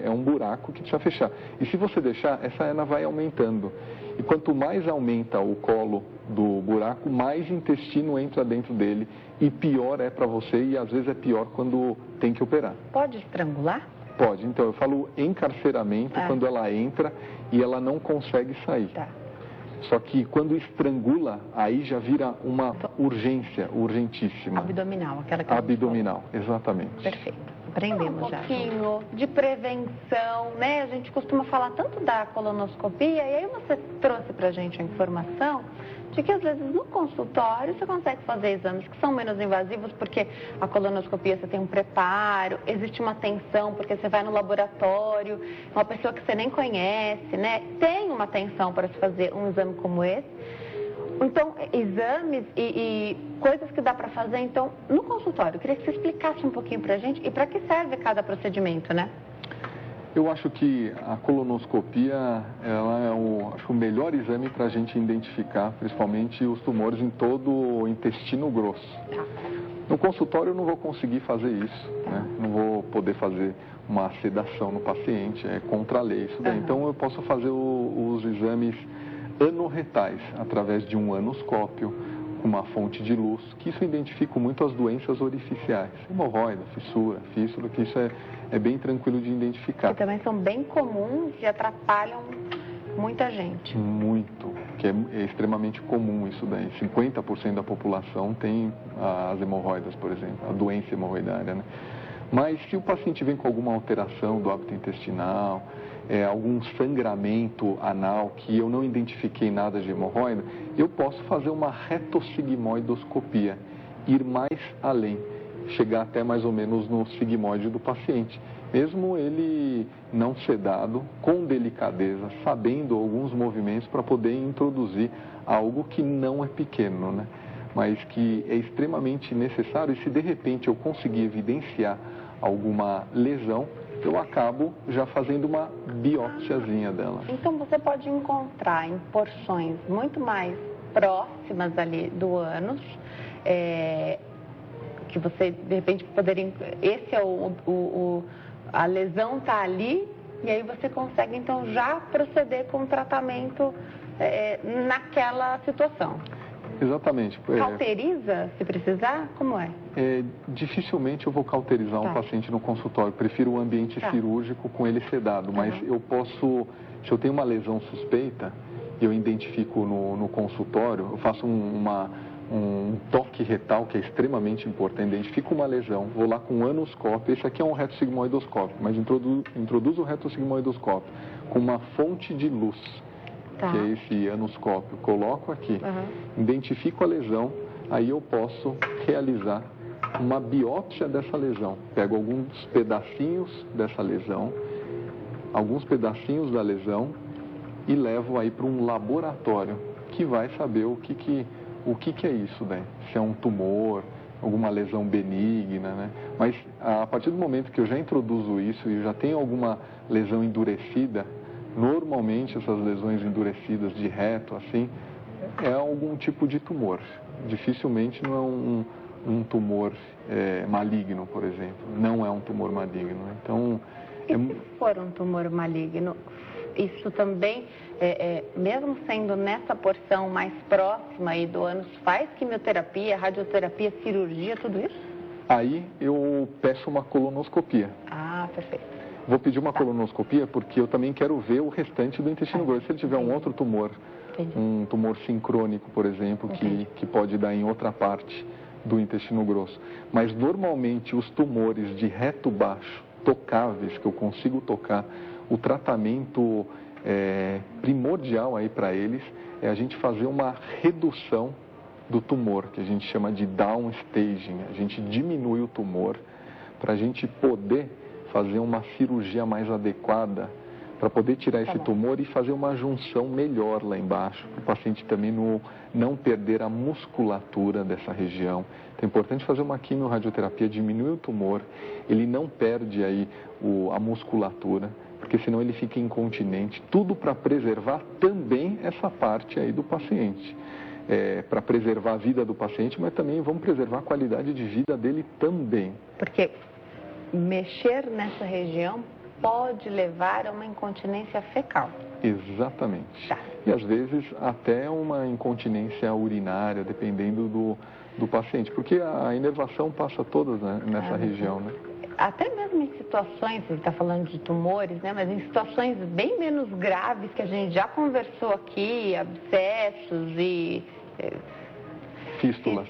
é um buraco que precisa fechar. E se você deixar, essa hérnia vai aumentando. E quanto mais aumenta o colo do buraco, mais intestino entra dentro dele e pior é para você, e às vezes é pior quando tem que operar. Pode estrangular? Pode. Então, eu falo encarceramento quando ela entra e ela não consegue sair. Tá. Só que quando estrangula, aí já vira uma urgência, urgentíssima. Abdominal, aquela que abdominal, exatamente. Perfeito. Aprendemos já. Um pouquinho de prevenção, né? A gente costuma falar tanto da colonoscopia, e aí você trouxe pra gente a informação de que às vezes no consultório você consegue fazer exames que são menos invasivos, porque a colonoscopia você tem um preparo, existe uma atenção, porque você vai no laboratório, uma pessoa que você nem conhece, né? Tem uma atenção para se fazer um exame como esse. Então, exames e coisas que dá para fazer, então, no consultório. Eu queria que você explicasse um pouquinho pra gente e para que serve cada procedimento, né? Eu acho que a colonoscopia ela é o melhor exame para a gente identificar, principalmente os tumores em todo o intestino grosso. No consultório eu não vou conseguir fazer isso, né? Não vou poder fazer uma sedação no paciente, é contra a lei isso daí. Então eu posso fazer os exames anorretais, através de um anoscópio, com uma fonte de luz, que isso identifica muito as doenças orificiais, hemorroida, fissura, fístula, que isso é bem tranquilo de identificar. Que também são bem comuns e atrapalham muita gente. Muito, que é extremamente comum isso daí. 50% da população tem as hemorroidas, por exemplo, a doença hemorroidária, né? Mas se o paciente vem com alguma alteração do hábito intestinal, algum sangramento anal que eu não identifiquei nada de hemorroida, eu posso fazer uma retossigmoidoscopia, ir mais além, chegar até mais ou menos no sigmoide do paciente. Mesmo ele não sedado, com delicadeza, sabendo alguns movimentos para poder introduzir algo que não é pequeno, né? Mas que é extremamente necessário, e se de repente eu conseguir evidenciar alguma lesão, eu acabo já fazendo uma biópsiazinha dela. Então você pode encontrar em porções muito mais próximas ali do ânus, que você de repente poderia... Esse é a lesão está ali, e aí você consegue então já proceder com o tratamento naquela situação. Exatamente. Cauteriza, se precisar? Como é? Dificilmente eu vou cauterizar um paciente no consultório. Prefiro o ambiente cirúrgico com ele sedado. Mas eu posso, se eu tenho uma lesão suspeita, eu identifico no consultório, eu faço um toque retal, que é extremamente importante. Identifico uma lesão, vou lá com um anoscópio. Esse aqui é um retossigmoidoscópio, mas introduzo o retossigmoidoscópio com uma fonte de luz. Que é esse anoscópio, coloco aqui, identifico a lesão, aí eu posso realizar uma biópsia dessa lesão. Pego alguns pedacinhos dessa lesão, alguns pedacinhos da lesão e levo aí para um laboratório que vai saber o que é isso, né? Se é um tumor, alguma lesão benigna, né? Mas a partir do momento que eu já introduzo isso e já tenho alguma lesão endurecida, normalmente essas lesões endurecidas de reto, assim, é algum tipo de tumor. Dificilmente não é um tumor maligno, por exemplo. Não é um tumor maligno. Então, e se for um tumor maligno, isso também, mesmo sendo nessa porção mais próxima aí do ânus, faz quimioterapia, radioterapia, cirurgia, tudo isso? Aí eu peço uma colonoscopia. Ah, perfeito. Vou pedir uma colonoscopia porque eu também quero ver o restante do intestino grosso. Se ele tiver um outro tumor, um tumor sincrônico, por exemplo, que pode dar em outra parte do intestino grosso. Mas normalmente os tumores de reto baixo, tocáveis, que eu consigo tocar, o tratamento primordial aí para eles é a gente fazer uma redução do tumor, que a gente chama de downstaging. A gente diminui o tumor para a gente poder fazer uma cirurgia mais adequada, para poder tirar esse tumor e fazer uma junção melhor lá embaixo, para o paciente também não perder a musculatura dessa região. Então é importante fazer uma quimio-radioterapia, diminuir o tumor, ele não perde aí a musculatura, porque senão ele fica incontinente. Tudo para preservar também essa parte aí do paciente. Para preservar a vida do paciente, mas também vamos preservar a qualidade de vida dele também. Porque mexer nessa região pode levar a uma incontinência fecal. Exatamente. Tá. E às vezes até uma incontinência urinária, dependendo do paciente, porque a inervação passa toda nessa região, né? Até mesmo em situações, você está falando de tumores, né? Mas em situações bem menos graves que a gente já conversou aqui, abscessos e fístulas.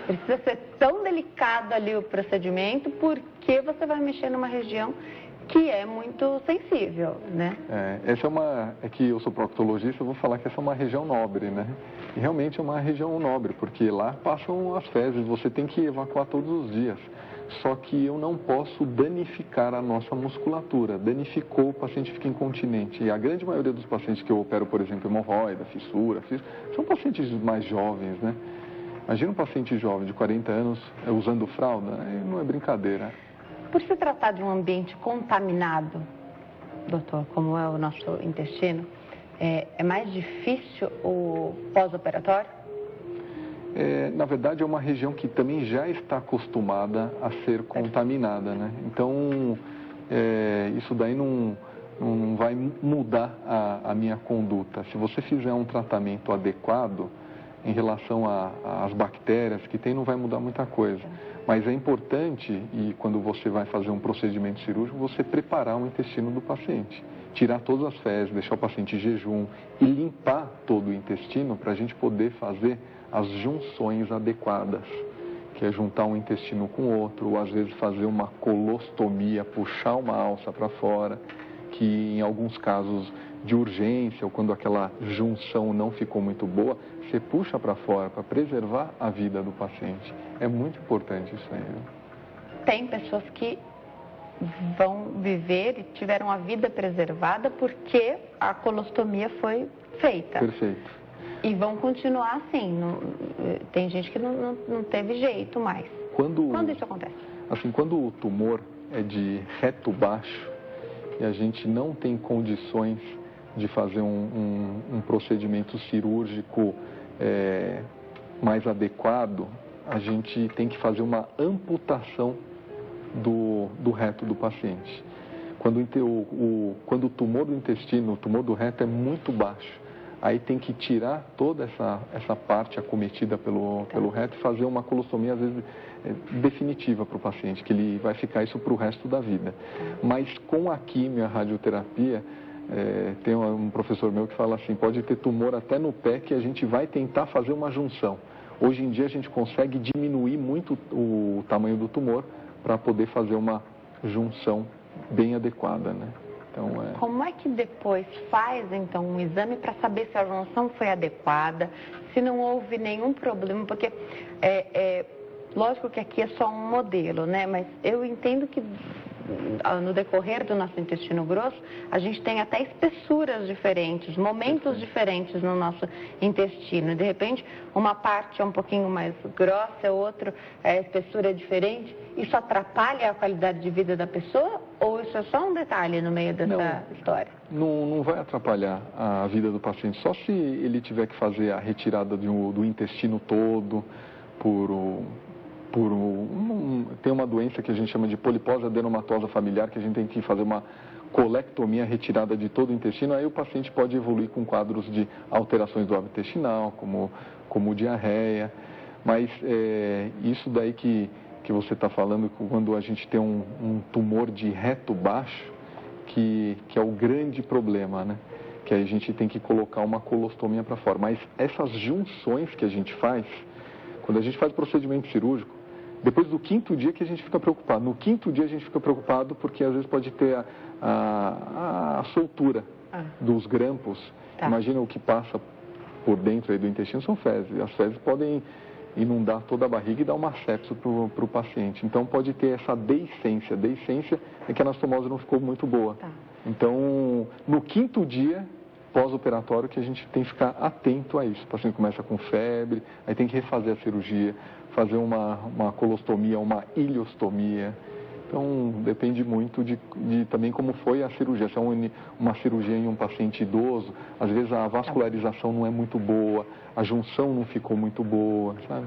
Precisa ser tão delicado ali o procedimento, porque você vai mexer numa região que é muito sensível, né? É que eu sou proctologista, eu vou falar que essa é uma região nobre, né? E realmente é uma região nobre, porque lá passam as fezes, você tem que evacuar todos os dias. Só que eu não posso danificar a nossa musculatura. Danificou, o paciente fica incontinente. E a grande maioria dos pacientes que eu opero, por exemplo, hemorroida, fissura, são pacientes mais jovens, né? Imagina um paciente jovem de 40 anos usando fralda, não é brincadeira. Por se tratar de um ambiente contaminado, doutor, como é o nosso intestino, é mais difícil o pós-operatório? Na verdade, é uma região que também já está acostumada a ser contaminada, né? Então, isso daí não vai mudar a minha conduta. Se você fizer um tratamento adequado em relação às bactérias que tem, não vai mudar muita coisa. Mas é importante, e quando você vai fazer um procedimento cirúrgico, você preparar o intestino do paciente. Tirar todas as fezes, deixar o paciente em jejum e limpar todo o intestino para a gente poder fazer as junções adequadas, que é juntar um intestino com o outro, ou às vezes fazer uma colostomia, puxar uma alça para fora, que em alguns casos de urgência, ou quando aquela junção não ficou muito boa, você puxa para fora para preservar a vida do paciente. É muito importante isso aí. Tem pessoas que vão viver e tiveram a vida preservada porque a colostomia foi feita. Perfeito. E vão continuar assim. Tem gente que não teve jeito mais. Quando isso acontece? Assim, quando o tumor é de reto baixo e a gente não tem condições de fazer um procedimento cirúrgico mais adequado, a gente tem que fazer uma amputação do reto do paciente. Quando o tumor do intestino, o tumor do reto é muito baixo, aí tem que tirar toda essa parte acometida pelo reto e fazer uma colostomia, às vezes, definitiva para o paciente, que ele vai ficar isso para o resto da vida. Mas com a quimio, a radioterapia, tem um professor meu que fala assim, pode ter tumor até no pé que a gente vai tentar fazer uma junção. Hoje em dia a gente consegue diminuir muito o tamanho do tumor para poder fazer uma junção bem adequada, né? Então, Como é que depois faz, então, um exame para saber se a junção foi adequada, se não houve nenhum problema? Porque, lógico que aqui é só um modelo, né? Mas eu entendo que no decorrer do nosso intestino grosso, a gente tem até espessuras diferentes, momentos diferentes no nosso intestino. De repente, uma parte é um pouquinho mais grossa, outra a espessura é diferente. Isso atrapalha a qualidade de vida da pessoa ou isso é só um detalhe no meio dessa história? Não vai atrapalhar a vida do paciente, só se ele tiver que fazer a retirada do intestino todo tem uma doença que a gente chama de polipose adenomatosa familiar, que a gente tem que fazer uma colectomia, retirada de todo o intestino, aí o paciente pode evoluir com quadros de alterações do hábito intestinal, como diarreia, mas isso daí que que você está falando, quando a gente tem um tumor de reto baixo, que é o grande problema, né? Que a gente tem que colocar uma colostomia para fora. Mas essas junções que a gente faz, quando a gente faz procedimento cirúrgico, depois do 5º dia que a gente fica preocupado. No 5º dia a gente fica preocupado porque às vezes pode ter a soltura dos grampos. Tá. Imagina o que passa por dentro aí do intestino são fezes. As fezes podem inundar toda a barriga e dar uma sepse para o paciente. Então pode ter essa deiscência. Deiscência é que a anastomose não ficou muito boa. Tá. Então, no 5º dia pós-operatório que a gente tem que ficar atento a isso. O paciente começa com febre, aí tem que refazer a cirurgia, fazer uma colostomia, uma ileostomia. Então, depende muito de também como foi a cirurgia. Se é uma cirurgia em um paciente idoso, às vezes a vascularização não é muito boa, a junção não ficou muito boa, sabe?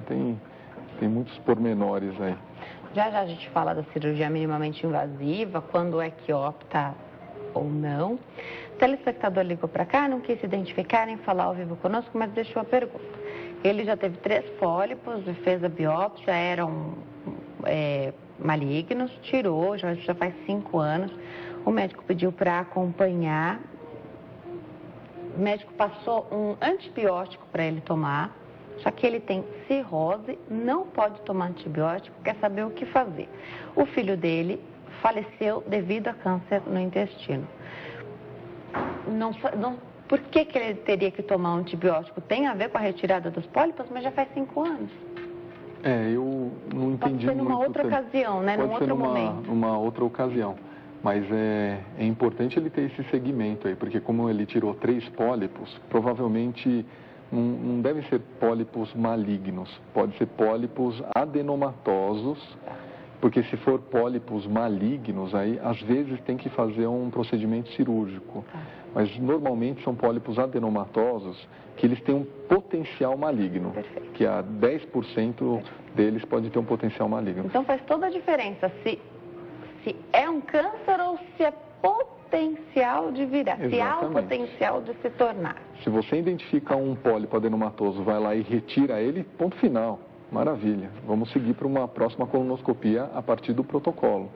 Tem muitos pormenores aí. Já a gente fala da cirurgia minimamente invasiva, quando é que opta ou não. O telespectador ligou para cá, não quis se identificar nem falar ao vivo conosco, mas deixou a pergunta. Ele já teve 3 pólipos, fez a biópsia, eram malignos, tirou, já faz 5 anos. O médico pediu para acompanhar. O médico passou um antibiótico para ele tomar, só que ele tem cirrose, não pode tomar antibiótico, quer saber o que fazer. O filho dele faleceu devido a câncer no intestino. Por que ele teria que tomar um antibiótico? Tem a ver com a retirada dos pólipos, mas já faz 5 anos. Eu não entendi muito. Pode ser numa outra ocasião, né? Num outro momento. Numa outra ocasião. Mas é importante ele ter esse segmento aí, porque como ele tirou 3 pólipos, provavelmente não devem ser pólipos malignos, pode ser pólipos adenomatosos, porque se for pólipos malignos, aí às vezes tem que fazer um procedimento cirúrgico. Mas normalmente são pólipos adenomatosos que eles têm um potencial maligno, que a 10% deles pode ter um potencial maligno. Então faz toda a diferença se é um câncer ou se é potencial de virar, Exatamente. se há o potencial de se tornar. Se você identifica um pólipo adenomatoso, vai lá e retira ele, ponto final. Maravilha. Vamos seguir para uma próxima colonoscopia a partir do protocolo.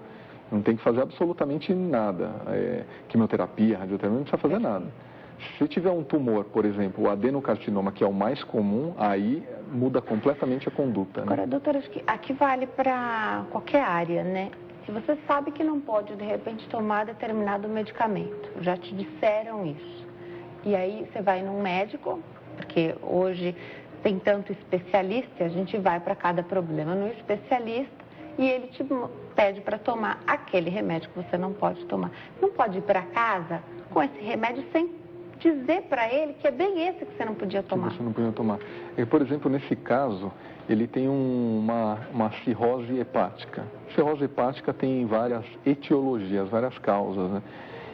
Não tem que fazer absolutamente nada. Quimioterapia, radioterapia, não precisa fazer nada. Se tiver um tumor, por exemplo, o adenocarcinoma, que é o mais comum, aí muda completamente a conduta. Né? Agora, doutora, acho que aqui vale para qualquer área, né? Se você sabe que não pode, de repente, tomar determinado medicamento, já te disseram isso, e aí você vai num médico, porque hoje tem tanto especialista, a gente vai para cada problema no especialista, e ele te pede para tomar aquele remédio que você não pode tomar. Não pode ir para casa com esse remédio sem dizer para ele que é bem esse que você não podia tomar. Que você não podia tomar. Por exemplo, nesse caso, ele tem uma cirrose hepática. Cirrose hepática tem várias etiologias, várias causas, né?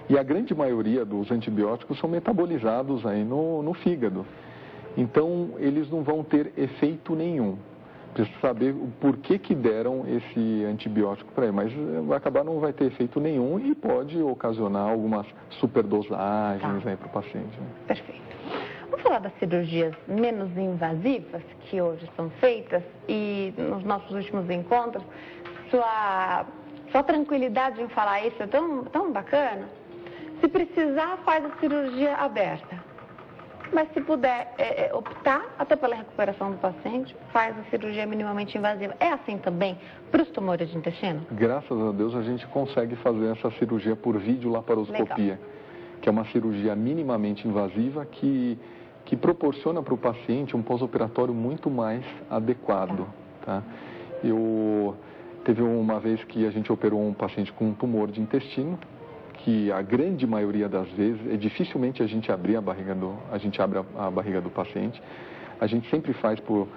E a grande maioria dos antibióticos são metabolizados aí no fígado. Então, eles não vão ter efeito nenhum. Precisa saber o porquê que deram esse antibiótico para ele, mas vai acabar não vai ter efeito nenhum e pode ocasionar algumas superdosagens aí para o paciente. Né? Perfeito. Vamos falar das cirurgias menos invasivas que hoje são feitas e nos nossos últimos encontros, sua tranquilidade em falar isso é tão bacana. Se precisar, faz a cirurgia aberta. Mas se puder optar até pela recuperação do paciente, faz a cirurgia minimamente invasiva. É assim também para os tumores de intestino? Graças a Deus a gente consegue fazer essa cirurgia por videolaparoscopia, que é uma cirurgia minimamente invasiva que proporciona para o paciente um pós-operatório muito mais adequado. Tá? Teve uma vez que a gente operou um paciente com um tumor de intestino, que a grande maioria das vezes, dificilmente a gente abre a barriga do paciente. A gente sempre faz por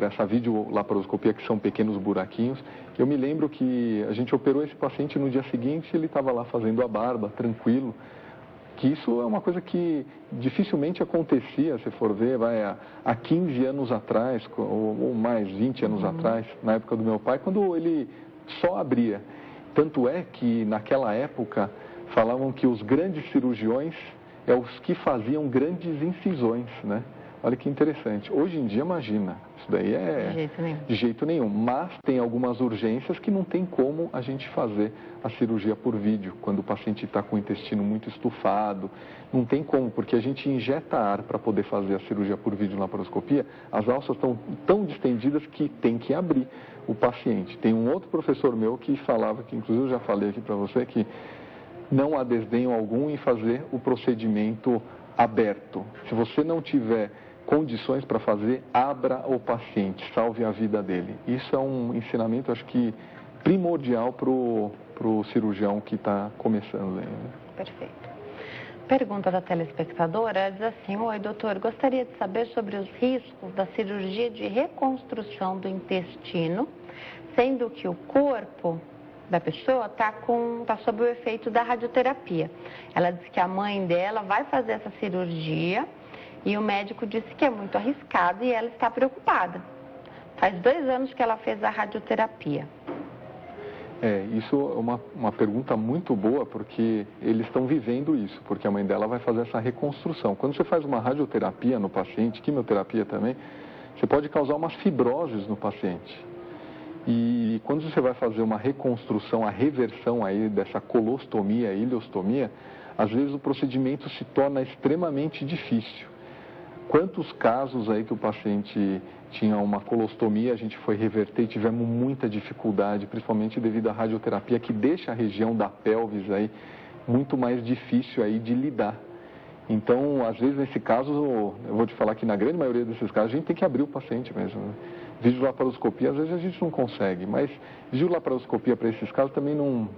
essa videolaparoscopia, que são pequenos buraquinhos. Eu me lembro que a gente operou esse paciente no dia seguinte, ele estava lá fazendo a barba, tranquilo. Que isso é uma coisa que dificilmente acontecia, se for ver, há 15 anos atrás, ou mais, 20 anos atrás, na época do meu pai, quando ele só abria. Tanto é que naquela época falavam que os grandes cirurgiões os que faziam grandes incisões, né? Olha que interessante. Hoje em dia, imagina, isso daí é de jeito nenhum. Mas tem algumas urgências que não tem como a gente fazer a cirurgia por vídeo. Quando o paciente está com o intestino muito estufado, não tem como, porque a gente injeta ar para poder fazer a cirurgia por vídeo na laparoscopia. As alças estão tão distendidas que tem que abrir o paciente. Tem um outro professor meu que falava, que inclusive eu já falei aqui para você, que não há desdenho algum em fazer o procedimento aberto. Se você não tiver condições para fazer, abra o paciente, salve a vida dele. Isso é um ensinamento, acho que, primordial para o cirurgião que está começando aí, né? Perfeito. Pergunta da telespectadora, ela diz assim: oi, doutor, gostaria de saber sobre os riscos da cirurgia de reconstrução do intestino, sendo que o corpo da pessoa está sob o efeito da radioterapia. Ela disse que a mãe dela vai fazer essa cirurgia e o médico disse que é muito arriscado e ela está preocupada. Faz 2 anos que ela fez a radioterapia. Isso é uma pergunta muito boa, porque eles estão vivendo isso, porque a mãe dela vai fazer essa reconstrução. Quando você faz uma radioterapia no paciente, quimioterapia também, você pode causar umas fibroses no paciente. E quando você vai fazer uma reconstrução, a reversão aí dessa colostomia, ileostomia, às vezes o procedimento se torna extremamente difícil. Quantos casos aí que o paciente tinha uma colostomia, a gente foi reverter e tivemos muita dificuldade, principalmente devido à radioterapia, que deixa a região da pelvis aí muito mais difícil aí de lidar. Então, às vezes, nesse caso, eu vou te falar que na grande maioria desses casos, a gente tem que abrir o paciente mesmo, né? Videolaparoscopia, às vezes a gente não consegue, mas videolaparoscopia para esses casos também não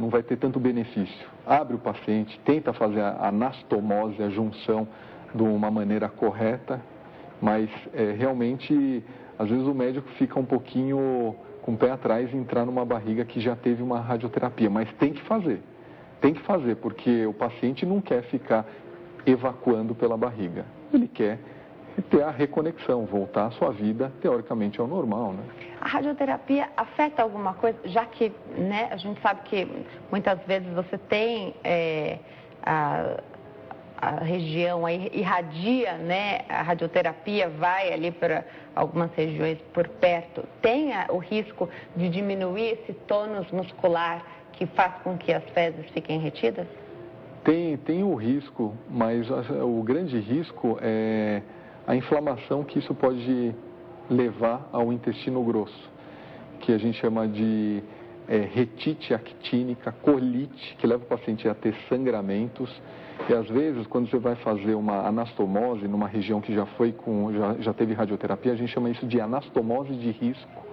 vai ter tanto benefício. Abre o paciente, tenta fazer a anastomose, a junção, de uma maneira correta, mas realmente, às vezes o médico fica um pouquinho com o pé atrás em entrar numa barriga que já teve uma radioterapia, mas tem que fazer, porque o paciente não quer ficar evacuando pela barriga, ele quer ter a reconexão, voltar à sua vida, teoricamente, ao normal, né? A radioterapia afeta alguma coisa, já que, né, a gente sabe que muitas vezes você tem a região aí irradia, né? A radioterapia vai ali para algumas regiões por perto. Tem o risco de diminuir esse tônus muscular que faz com que as fezes fiquem retidas? Tem o risco, mas o grande risco é a inflamação que isso pode levar ao intestino grosso, que a gente chama de retite actínica, colite, que leva o paciente a ter sangramentos. E às vezes, quando você vai fazer uma anastomose numa região que já teve radioterapia, a gente chama isso de anastomose de risco.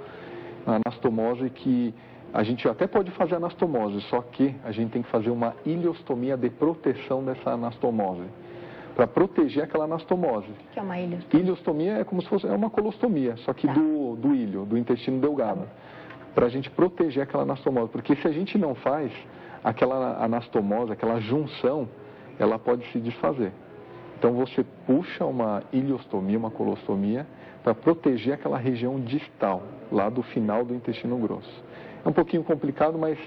Uma anastomose que a gente até pode fazer anastomose, só que a gente tem que fazer uma ileostomia de proteção dessa anastomose, para proteger aquela anastomose. O que é uma ileostomia? Ileostomia é como se fosse uma colostomia, só que do ilho, do intestino delgado, para a gente proteger aquela anastomose. Porque se a gente não faz, aquela anastomose, aquela junção, ela pode se desfazer. Então você puxa uma ileostomia, uma colostomia, para proteger aquela região distal, lá do final do intestino grosso. É um pouquinho complicado, mas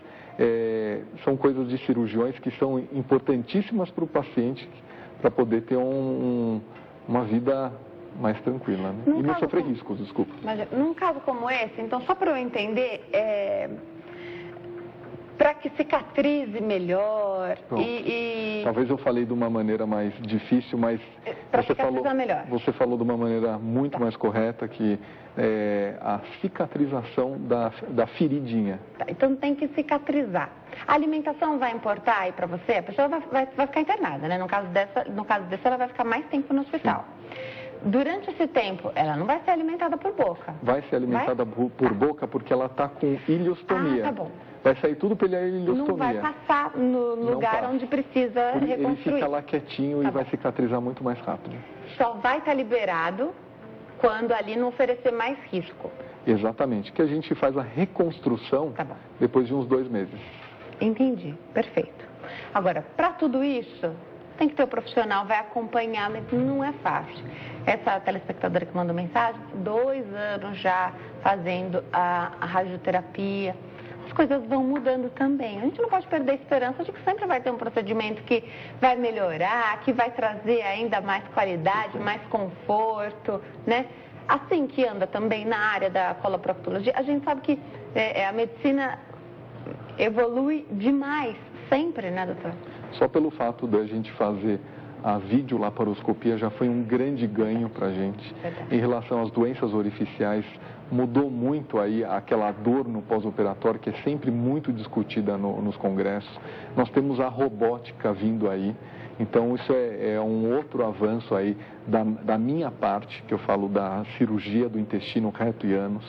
são coisas de cirurgiões que são importantíssimas para o paciente, para poder ter uma vida mais tranquila, né? E não sofrer riscos, desculpa. Mas num caso como esse, então só para eu entender, para que cicatrize melhor Talvez eu falei de uma maneira mais difícil, mas você falou de uma maneira muito mais correta, que é a cicatrização da feridinha. Tá, então tem que cicatrizar. A alimentação vai importar aí para você? A pessoa vai ficar internada, né? No caso desse, ela vai ficar mais tempo no hospital. Sim. Durante esse tempo, ela não vai ser alimentada por boca? Vai ser alimentada por boca porque ela está com ileostomia. Ah, tá bom. Vai sair tudo pela ileostomia. Não vai passar no lugar onde precisa reconstruir. Ele fica lá quietinho e vai cicatrizar muito mais rápido. Só vai estar liberado quando ali não oferecer mais risco. Exatamente, que a gente faz a reconstrução depois de uns 2 meses. Entendi, perfeito. Agora, para tudo isso, tem que ter o profissional, vai acompanhar, mas não é fácil. Essa telespectadora que mandou mensagem, 2 anos já fazendo a radioterapia, as coisas vão mudando também. A gente não pode perder a esperança de que sempre vai ter um procedimento que vai melhorar, que vai trazer ainda mais qualidade, mais conforto, né? Assim que anda também na área da coloproctologia, a gente sabe que a medicina evolui demais, sempre, né, doutor? Só pelo fato da gente fazer a videolaparoscopia já foi um grande ganho para a gente. Em relação às doenças orificiais, mudou muito aí aquela dor no pós-operatório, que é sempre muito discutida nos congressos. Nós temos a robótica vindo aí. Então, isso é um outro avanço aí da minha parte, que eu falo da cirurgia do intestino reto e ânus,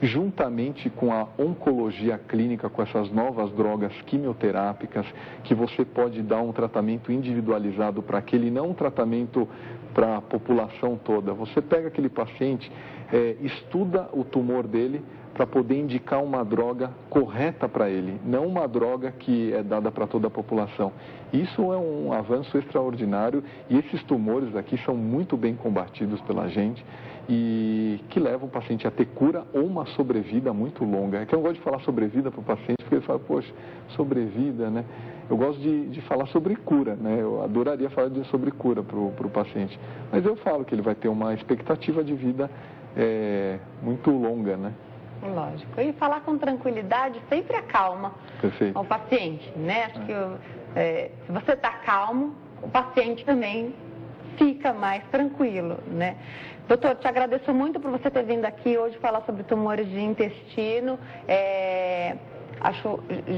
juntamente com a oncologia clínica, com essas novas drogas quimioterápicas, que você pode dar um tratamento individualizado para aquele, não um tratamento para a população toda. Você pega aquele paciente, estuda o tumor dele, para poder indicar uma droga correta para ele, não uma droga que é dada para toda a população. Isso é um avanço extraordinário e esses tumores aqui são muito bem combatidos pela gente e que levam o paciente a ter cura ou uma sobrevida muito longa. É que eu não gosto de falar sobrevida para o paciente, porque ele fala, poxa, sobrevida, né? Eu gosto de falar sobre cura, né? Eu adoraria falar sobre cura para o paciente. Mas eu falo que ele vai ter uma expectativa de vida muito longa, né? Lógico. E falar com tranquilidade sempre acalma o paciente, né? Acho que se você está calmo, o paciente também fica mais tranquilo, né? Doutor, te agradeço muito por você ter vindo aqui hoje falar sobre tumores de intestino.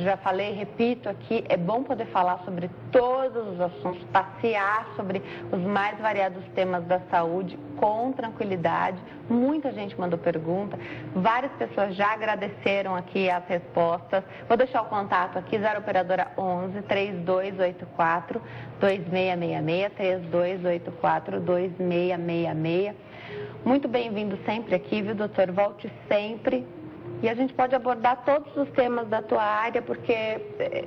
Já falei, repito aqui, é bom poder falar sobre todos os assuntos, passear sobre os mais variados temas da saúde com tranquilidade. Muita gente mandou pergunta, várias pessoas já agradeceram aqui as respostas. Vou deixar o contato aqui, 0 operadora 11 3284 2666, 3284 2666. Muito bem-vindo sempre aqui, viu, doutor? Volte sempre. E a gente pode abordar todos os temas da tua área, porque é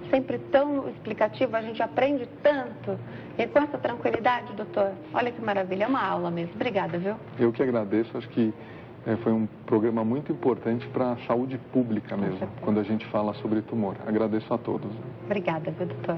sempre tão explicativo, a gente aprende tanto. E com essa tranquilidade, doutor, olha que maravilha, é uma aula mesmo. Obrigada, viu? Eu que agradeço, acho que foi um programa muito importante para a saúde pública mesmo, quando a gente fala sobre tumor. Agradeço a todos. Obrigada, viu, doutor?